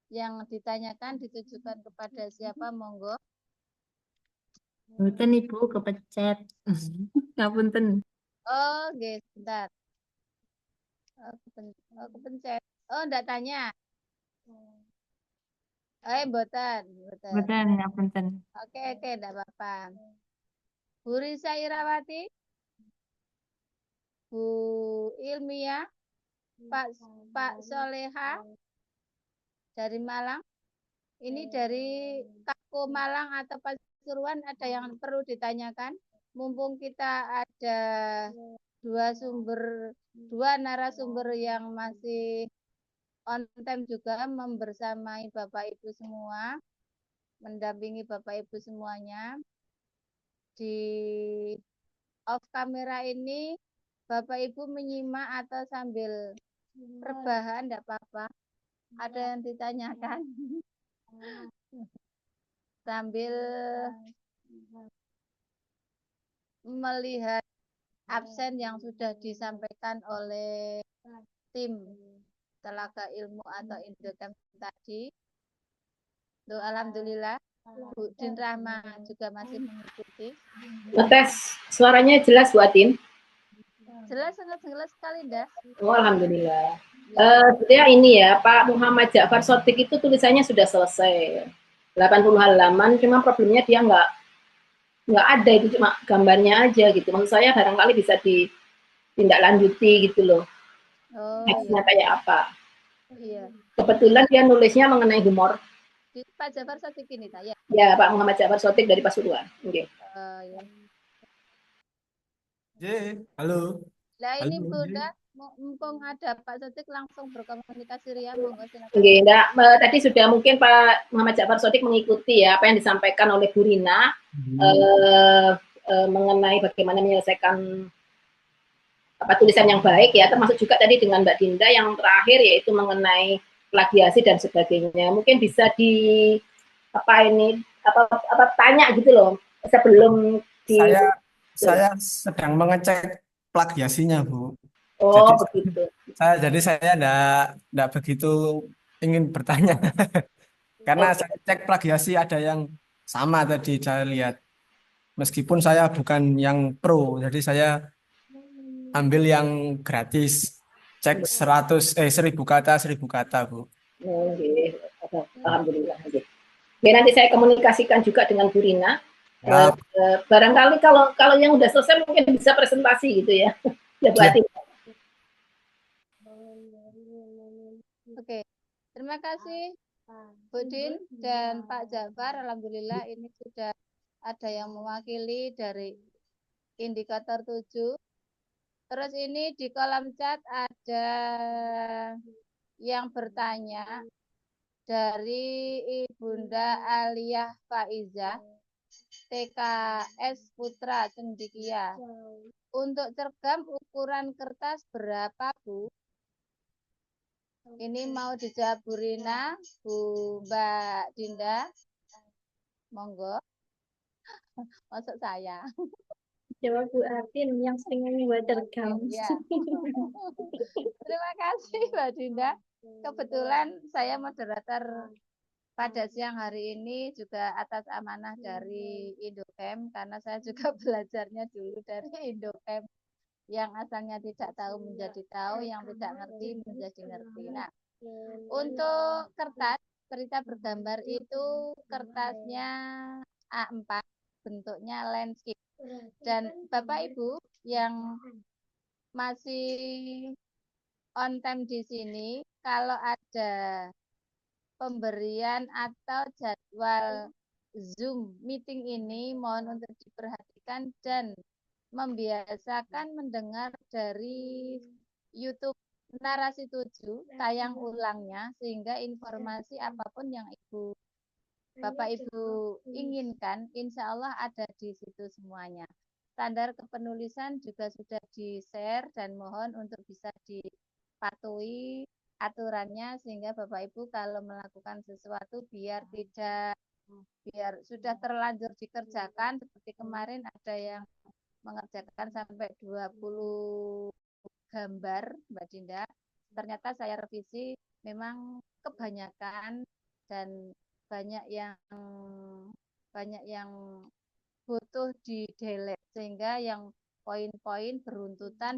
Yang ditanyakan ditujukan kepada siapa, monggo. Punten Ibu kepecet. Ngapunten. Oh, nggih, sebentar. Kepencet. Oh, enggak tanya. Mboten. Mboten ngapunten. Oke, enggak apa-apa. Bu Risa Irawati, Bu Ilmia, Pak Soleha dari Malang. Ini dari Tako Malang atau Pasuruan, ada yang perlu ditanyakan? Mumpung kita ada dua narasumber yang masih on time juga membersamai Bapak Ibu semua, mendampingi Bapak Ibu semuanya. Di off kamera ini Bapak Ibu menyimak atau sambil rebahan, enggak apa-apa. Ada yang ditanyakan? Sambil melihat absen yang sudah disampaikan oleh tim Telaga Ilmu atau Indocamp tadi. Tuh, alhamdulillah Bu Din Rahma juga masih mengikuti. Ngetes suaranya jelas Bu Atin? Jelas, sangat jelas sekali, Dah. Oh, alhamdulillah. Sebetulnya ini ya, Pak Muhammad Ja'far Shothiq itu tulisannya sudah selesai. 80 halaman, cuma problemnya dia nggak ada, itu cuma gambarnya aja gitu. Maksud saya barangkali bisa ditindaklanjuti gitu loh. Oh, Nextnya iya. kayak apa. Iya. Kebetulan dia nulisnya mengenai humor. Pak Ja'far Shothiq ini, tak ya? Ya, Pak Muhammad Ja'far Shothiq dari Pasuruan. Oke. Ya. Halo. Nah, ini Halo, Bunda, mumpung ada Pak Shothiq langsung berkomunikasi ria, monggo silakan. Oke, tadi sudah mungkin Pak Muhammad Ja'far Shothiq mengikuti ya apa yang disampaikan oleh Bu Rina mengenai bagaimana menyelesaikan tulisan yang baik ya, termasuk juga tadi dengan Mbak Dinda yang terakhir yaitu mengenai plagiasi dan sebagainya. Mungkin bisa tanya gitu loh sebelum saya sedang mengecek plagiasinya, Bu. Oh, begitu. Jadi saya enggak begitu ingin bertanya. Karena saya cek plagiasi ada yang sama tadi saya lihat. Meskipun saya bukan yang pro, jadi saya ambil yang gratis. Cek 1000 kata, Bu. Oke, alhamdulillah. Oke, nanti saya komunikasikan juga dengan Bu Rina. Barangkali kalau yang udah selesai mungkin bisa presentasi gitu ya. Ya Bu Atin. Oke, terima kasih Bu Din dan Pak Ja'far. Alhamdulillah ini sudah ada yang mewakili dari indikator 7. Terus ini di kolom chat ada yang bertanya dari Ibunda Aliyah Faizah, TKS Putra Cendikia. Untuk cergam ukuran kertas berapa, Bu? Ini mau dijawab Bu Rina, Bu Mbak Dinda. Monggo. Masuk saya. Jawab Bu Atin yang sering membuat cergam. Ya. Terima kasih Mbak Dinda. Kebetulan saya moderator pada siang hari ini juga atas amanah dari Indocamp, karena saya juga belajarnya dulu dari Indocamp, yang asalnya tidak tahu menjadi tahu, yang tidak ngerti menjadi ngerti. Nah, untuk kertas cerita bergambar itu kertasnya A4, bentuknya landscape. Dan Bapak Ibu yang masih on time di sini, kalau ada pemberian atau jadwal Zoom meeting ini mohon untuk diperhatikan dan membiasakan mendengar dari YouTube Narasi 7 tayang ulangnya, sehingga informasi apapun yang Bapak Ibu inginkan insya Allah ada di situ semuanya. Standar kepenulisan juga sudah di-share dan mohon untuk bisa dipatuhi aturannya, sehingga Bapak Ibu kalau melakukan sesuatu biar sudah terlanjur dikerjakan. Seperti kemarin ada yang mengerjakan sampai 20 gambar, Mbak Dinda. Ternyata saya revisi, memang kebanyakan dan banyak yang butuh di delete, sehingga yang poin-poin berurutan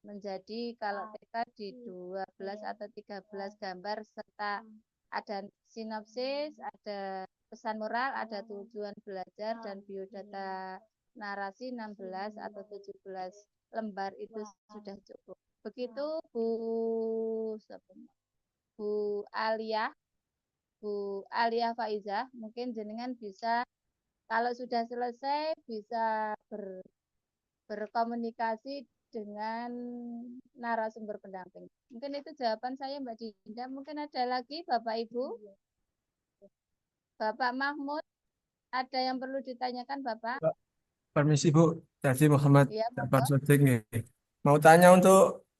menjadi kalau TK di 12 atau 13 gambar, serta ada sinopsis, ada pesan moral, ada tujuan belajar, dan biodata narasi 16 atau 17 lembar itu sudah cukup. Begitu Bu Aliyah Faizah, mungkin jenengan bisa kalau sudah selesai bisa berkomunikasi dengan narasumber pendamping. Mungkin itu jawaban saya Mbak Dinda. Mungkin ada lagi Bapak Ibu? Bapak Mahmud, ada yang perlu ditanyakan Bapak? Permisi Bu, jadi Muhammad Ya, Jafar Sodik nih. Mau tanya untuk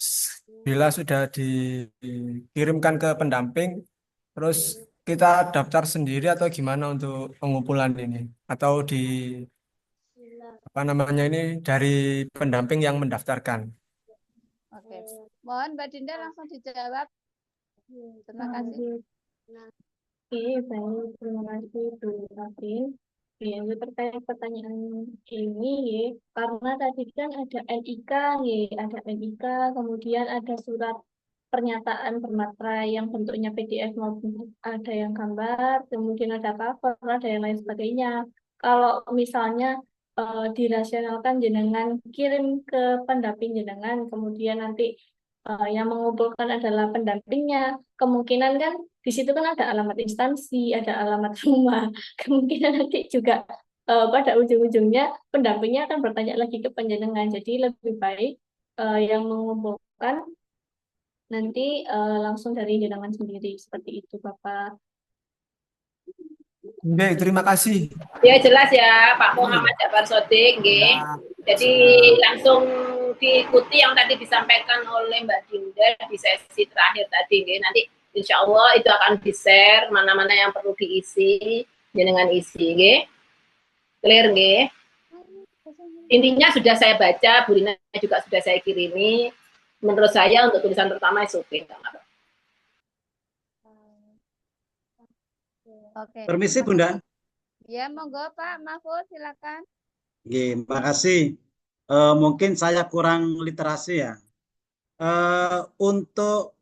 bila sudah dikirimkan ke pendamping, terus kita daftar sendiri atau gimana untuk pengumpulan ini? Atau ini dari pendamping yang mendaftarkan? Oke, mohon Mbak Dinda langsung dijawab. Terima kasih. Oke, baik. Terima kasih Bu Atin. Ya, terkait pertanyaan ini, ya, karena tadi kan ada NIK, ya, ada NIK, kemudian ada surat pernyataan bermaterai yang bentuknya PDF maupun ada yang gambar, kemudian ada cover, ada yang lain sebagainya. Kalau misalnya dirasionalkan jenengan kirim ke pendamping jenengan, kemudian nanti yang mengumpulkan adalah pendampingnya, kemungkinan kan di situ kan ada alamat instansi, ada alamat rumah, kemungkinan nanti juga pada ujung-ujungnya pendampingnya akan bertanya lagi ke penjenengan. Jadi lebih baik yang mengumpulkan nanti langsung dari jenengan sendiri, seperti itu Bapak. Oke, terima kasih. Ya jelas ya Pak Muhammad Jafar Sodik, nggih. Jadi langsung diikuti yang tadi disampaikan oleh Mbak Dinda di sesi terakhir tadi, nggih. Nanti insya Allah itu akan di-share mana-mana yang perlu diisi, jenengan isi, nggih. Clear, nggih. Intinya sudah saya baca, Bu Rina juga sudah saya kirimi. Menurut saya untuk tulisan pertama itu oke, Oke. Permisi Bunda. Ya, monggo Pak Mahfud, silakan. Oke, makasih. Mungkin saya kurang literasi ya. Untuk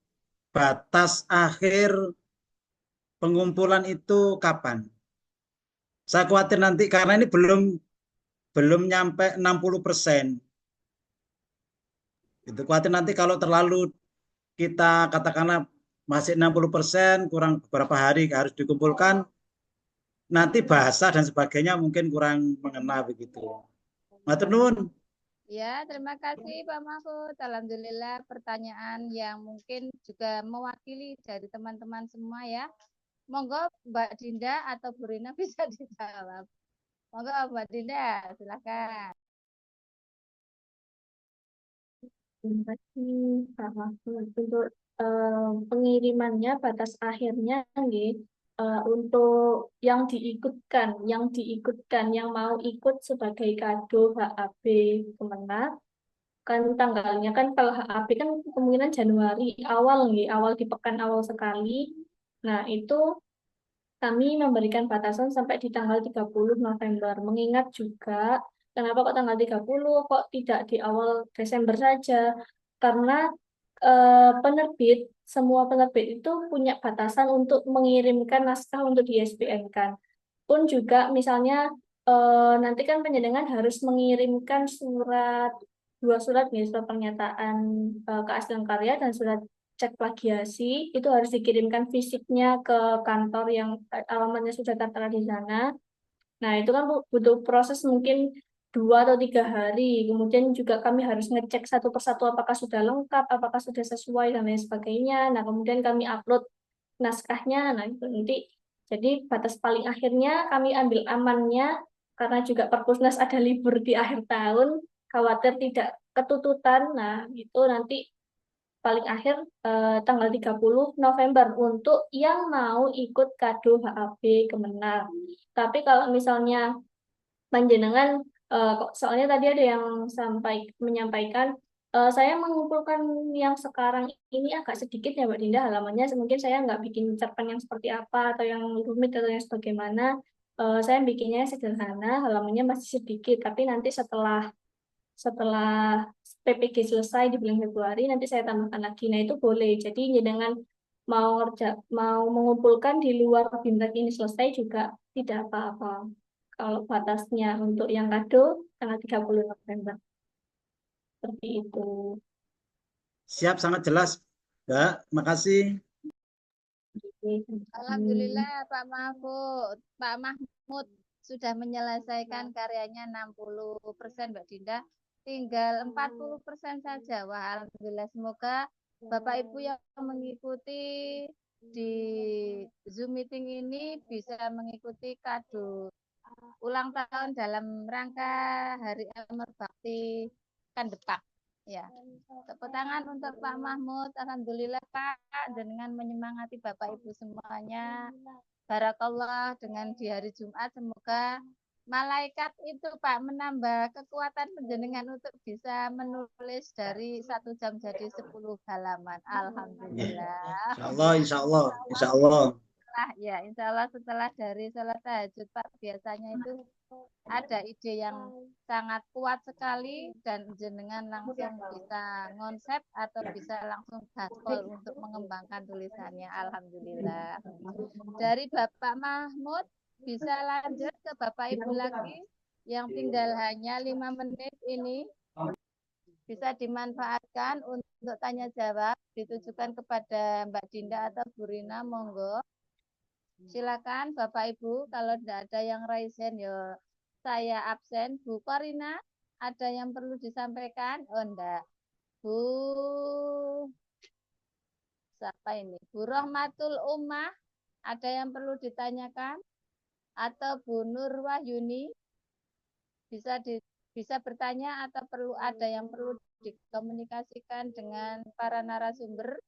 batas akhir pengumpulan itu kapan? Saya khawatir nanti karena ini belum nyampe 60%. Itu khawatir nanti kalau terlalu kita katakanlah masih 60%, kurang beberapa hari harus dikumpulkan, nanti bahasa dan sebagainya mungkin kurang mengena begitu. Matur nuwun. Ya, terima kasih Pak Mahfud. Alhamdulillah pertanyaan yang mungkin juga mewakili dari teman-teman semua ya. Monggo Mbak Dinda atau Bu Rina bisa dijawab. Monggo Mbak Dinda, silakan. Terima kasih Pak Mahfud. Untuk pengirimannya batas akhirnya nggih, untuk yang diikutkan, yang mau ikut sebagai kado HAB Kemenang kan tanggalnya kan kalau HAB kan kemungkinan Januari awal nggih, awal di pekan awal sekali. Nah, itu kami memberikan batasan sampai di tanggal 30 November. Mengingat juga, kenapa kok tanggal 30, kok tidak di awal Desember saja? Karena semua penerbit itu punya batasan untuk mengirimkan naskah untuk di ISBN-kan. Pun juga misalnya nanti kan penjenengan harus mengirimkan dua surat nih, surat pernyataan keaslian karya dan surat cek plagiasi itu harus dikirimkan fisiknya ke kantor yang alamatnya sudah tertera di sana. Nah, itu kan butuh proses mungkin 2 atau 3 hari. Kemudian juga kami harus ngecek satu persatu apakah sudah lengkap, apakah sudah sesuai, dan lain sebagainya. Nah, kemudian kami upload naskahnya. Nah, itu nanti jadi batas paling akhirnya kami ambil amannya karena juga Perpusnas ada libur di akhir tahun, khawatir tidak ketututan. Nah, itu nanti paling akhir tanggal 30 November untuk yang mau ikut kado HAB Kemenang. Tapi kalau misalnya panjenengan soalnya tadi ada yang menyampaikan saya mengumpulkan yang sekarang ini agak sedikit ya Mbak Dinda halamannya mungkin saya nggak bikin cerpen yang seperti apa atau yang rumit atau yang sebagaimana. Saya bikinnya sederhana, halamannya masih sedikit, tapi nanti setelah setelah PPG selesai di bulan Februari nanti saya tambahkan lagi. Nah, itu boleh. Jadi dengan mau mengumpulkan di luar Bimtek ini selesai juga tidak apa-apa. Kalau batasnya untuk yang kado tanggal 30 November. Seperti itu. Siap, sangat jelas, Mbak. Makasih. Alhamdulillah Pak Mahmud sudah menyelesaikan karyanya 60% Mbak Dinda. Tinggal 40% saja. Wah, alhamdulillah, semoga Bapak Ibu yang mengikuti di Zoom meeting ini bisa mengikuti kado ulang tahun dalam rangka Hari Amar Bakti Kandepak. Ya, tepuk tangan untuk Pak Mahmud. Alhamdulillah Pak, dengan menyemangati Bapak Ibu semuanya. Barakallah dengan di hari Jumat, semoga malaikat itu Pak menambah kekuatan penjenengan untuk bisa menulis dari 1 jam jadi 10 halaman. Alhamdulillah. Insya Allah. Ya, insya Allah setelah dari sholat tahajud Pak, biasanya itu ada ide yang sangat kuat sekali dan jenengan langsung bisa konsep atau bisa langsung gaspol untuk mengembangkan tulisannya. Alhamdulillah. Dari Bapak Mahmud bisa lanjut ke Bapak Ibu lagi yang tinggal hanya 5 menit ini. Bisa dimanfaatkan untuk tanya jawab ditujukan kepada Mbak Dinda atau Bu Rina, monggo. Silakan Bapak Ibu, kalau tidak ada yang raise hand ya saya absen. Bu Korina, ada yang perlu disampaikan? Oh enggak. Bu siapa ini? Bu Rohmatul Ummah, ada yang perlu ditanyakan? Atau Bu Nur Wahyuni bisa bertanya atau ada yang perlu dikomunikasikan dengan para narasumber?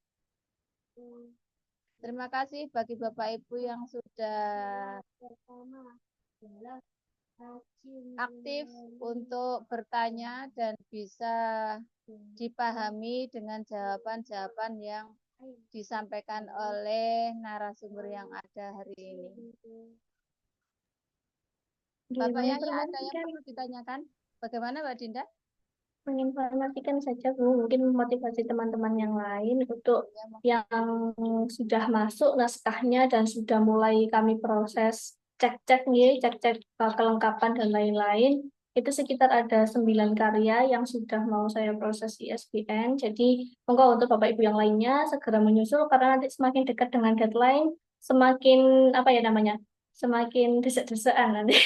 Terima kasih bagi Bapak Ibu yang sudah aktif untuk bertanya dan bisa dipahami dengan jawaban-jawaban yang disampaikan oleh narasumber yang ada hari ini. Bapak Yahya, ada yang perlu ditanyakan? Bagaimana Mbak Dinda? Menginformasikan saja Bu, mungkin motivasi teman-teman yang lain untuk yang sudah masuk naskahnya dan sudah mulai kami proses cek-cek kelengkapan dan lain-lain. Itu sekitar ada 9 karya yang sudah mau saya proses ISBN. Jadi monggo untuk Bapak Ibu yang lainnya segera menyusul karena nanti semakin dekat dengan deadline, semakin semakin desek-desekan nanti.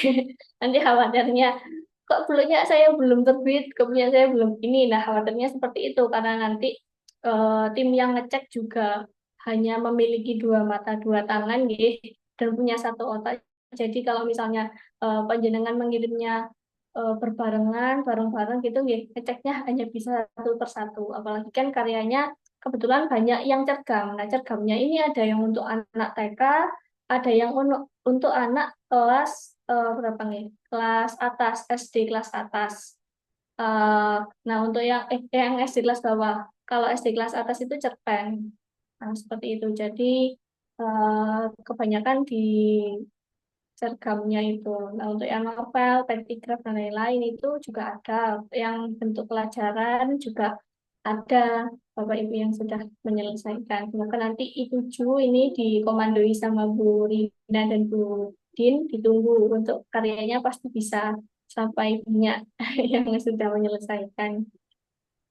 Nanti khawatirnya kok punya saya belum terbit, kok punya saya belum ini. Nah, khawatirnya seperti itu karena nanti tim yang ngecek juga hanya memiliki dua mata, dua tangan, nggih, dan punya satu otak. Jadi kalau misalnya panjenengan mengirimnya berbarengan, bareng-bareng gitu, nggih, ngeceknya hanya bisa satu persatu. Apalagi kan karyanya kebetulan banyak yang cergam. Nah, cergamnya ini ada yang untuk anak TK, ada yang untuk anak kelas berapa nih? Kelas atas, SD kelas atas. Eh, nah, untuk yang SD kelas bawah, kalau SD kelas atas itu cerpen. Nah, seperti itu. Jadi kebanyakan di sergamnya itu. Nah, untuk yang novel, petigraf, dan lain-lain itu juga ada. Yang bentuk pelajaran juga ada Bapak Ibu yang sudah menyelesaikan. Semoga nanti I7 ini dikomandoi sama Bu Rina dan Bu Din, ditunggu untuk karyanya pasti bisa sampai banyak yang sudah menyelesaikan.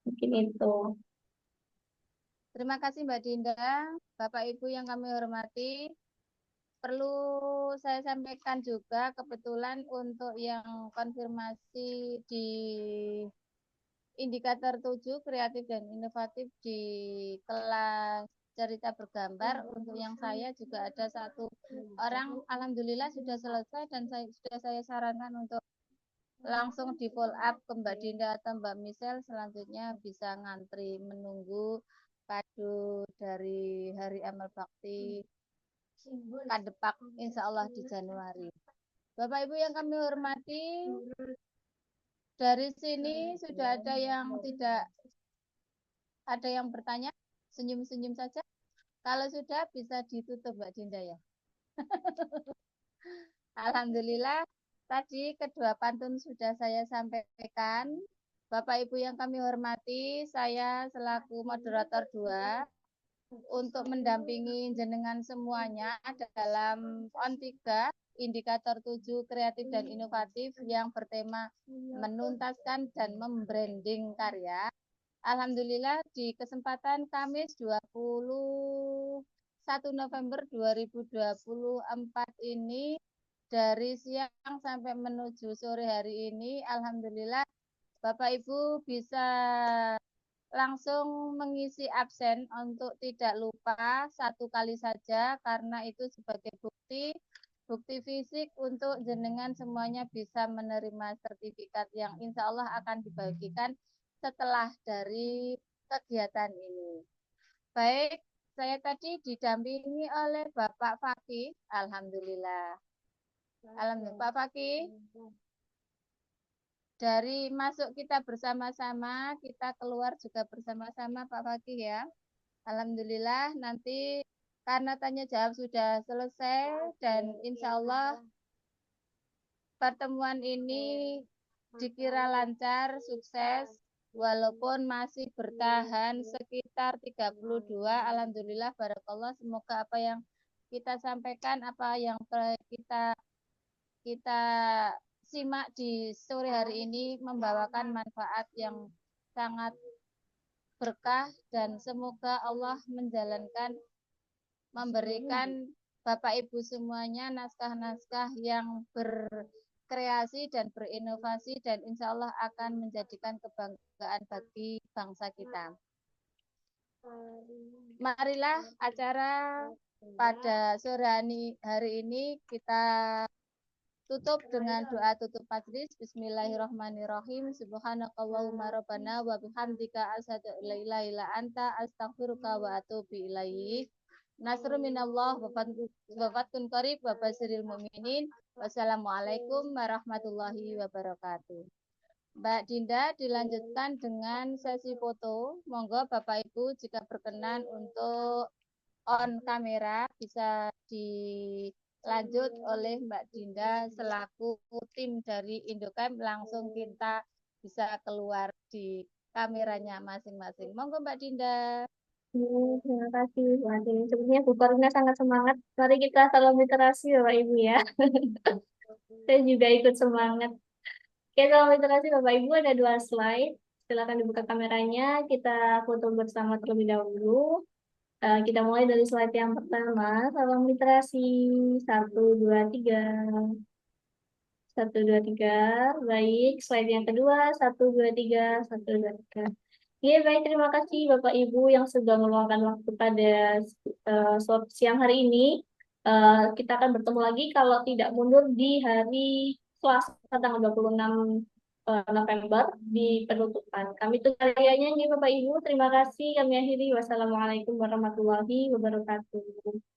Mungkin itu. Terima kasih Mbak Dinda, Bapak Ibu yang kami hormati. Perlu saya sampaikan juga kebetulan untuk yang konfirmasi di indikator 7 kreatif dan inovatif di kelas cerita bergambar, untuk yang saya juga ada satu orang alhamdulillah sudah selesai dan sudah saya sarankan untuk langsung di follow up ke Mbak Dinda atau Mbak Michelle, selanjutnya bisa ngantri menunggu kado dari Hari Amal Bakti Kadepak insya Allah di Januari. Bapak Ibu yang kami hormati, dari sini sudah ada yang tidak ada yang bertanya, senyum-senyum saja. Kalau sudah bisa ditutup Mbak Dinda ya. Alhamdulillah tadi kedua pantun sudah saya sampaikan. Bapak Ibu yang kami hormati, saya selaku moderator 2 untuk mendampingi jenengan semuanya dalam on 3 indikator 7 kreatif dan inovatif yang bertema menuntaskan dan membranding karya. Alhamdulillah di kesempatan Kamis 21 November 2024 ini dari siang sampai menuju sore hari ini, alhamdulillah Bapak Ibu bisa langsung mengisi absen untuk tidak lupa 1 kali saja, karena itu sebagai bukti fisik untuk jenengan semuanya bisa menerima sertifikat yang insya Allah akan dibagikan setelah dari kegiatan ini. Baik, saya tadi didampingi oleh Bapak Fakih, alhamdulillah. Alhamdulillah, Pak Fakih. Dari masuk kita bersama-sama, kita keluar juga bersama-sama Pak Fakih ya. Alhamdulillah nanti karena tanya jawab sudah selesai dan insya Allah pertemuan ini dikira lancar, sukses, walaupun masih bertahan sekitar 32. Alhamdulillah, barakallah, semoga apa yang kita sampaikan, apa yang kita simak di sore hari ini membawakan manfaat yang sangat berkah, dan semoga Allah memberikan Bapak Ibu semuanya naskah-naskah yang berkreasi dan berinovasi dan insya Allah akan menjadikan kebanggaan bagi bangsa kita. Marilah acara pada sore hari ini kita tutup dengan doa tutup majlis. Bismillahirrahmanirrahim. Subhanakallahumma rabbana wa bihamdika asyhadu an la ilaha illa anta astaghfiruka wa atubu ilaik. Nasrun minallah wa fatun qarib wa basyiril mu'minin. Wassalamualaikum warahmatullahi wabarakatuh. Mbak Dinda dilanjutkan dengan sesi foto. Monggo Bapak Ibu jika berkenan untuk on kamera bisa dilanjut oleh Mbak Dinda selaku tim dari Indocamp, langsung kita bisa keluar di kameranya masing-masing. Monggo Mbak Dinda. Terima kasih Bu Ade. Sebenarnya Bu Karina sangat semangat. Mari kita salam literasi Bapak Ibu ya. Saya juga ikut semangat. Oke, salam literasi Bapak Ibu, ada 2 slide. Silakan dibuka kameranya. Kita foto bersama terlebih dahulu. Kita mulai dari slide yang pertama. Salam literasi. 1, 2, 3. 1, 2, 3. Baik, slide yang kedua. 1, 2, 3. 1, 2, 3. Oke, baik. Terima kasih Bapak Ibu yang sudah meluangkan waktu pada siang hari ini. Kita akan bertemu lagi kalau tidak mundur di hari Selasa tanggal 26 November di penutupan. Kami tutup karyanya nih Bapak Ibu. Terima kasih. Kami akhiri. Wassalamualaikum warahmatullahi wabarakatuh.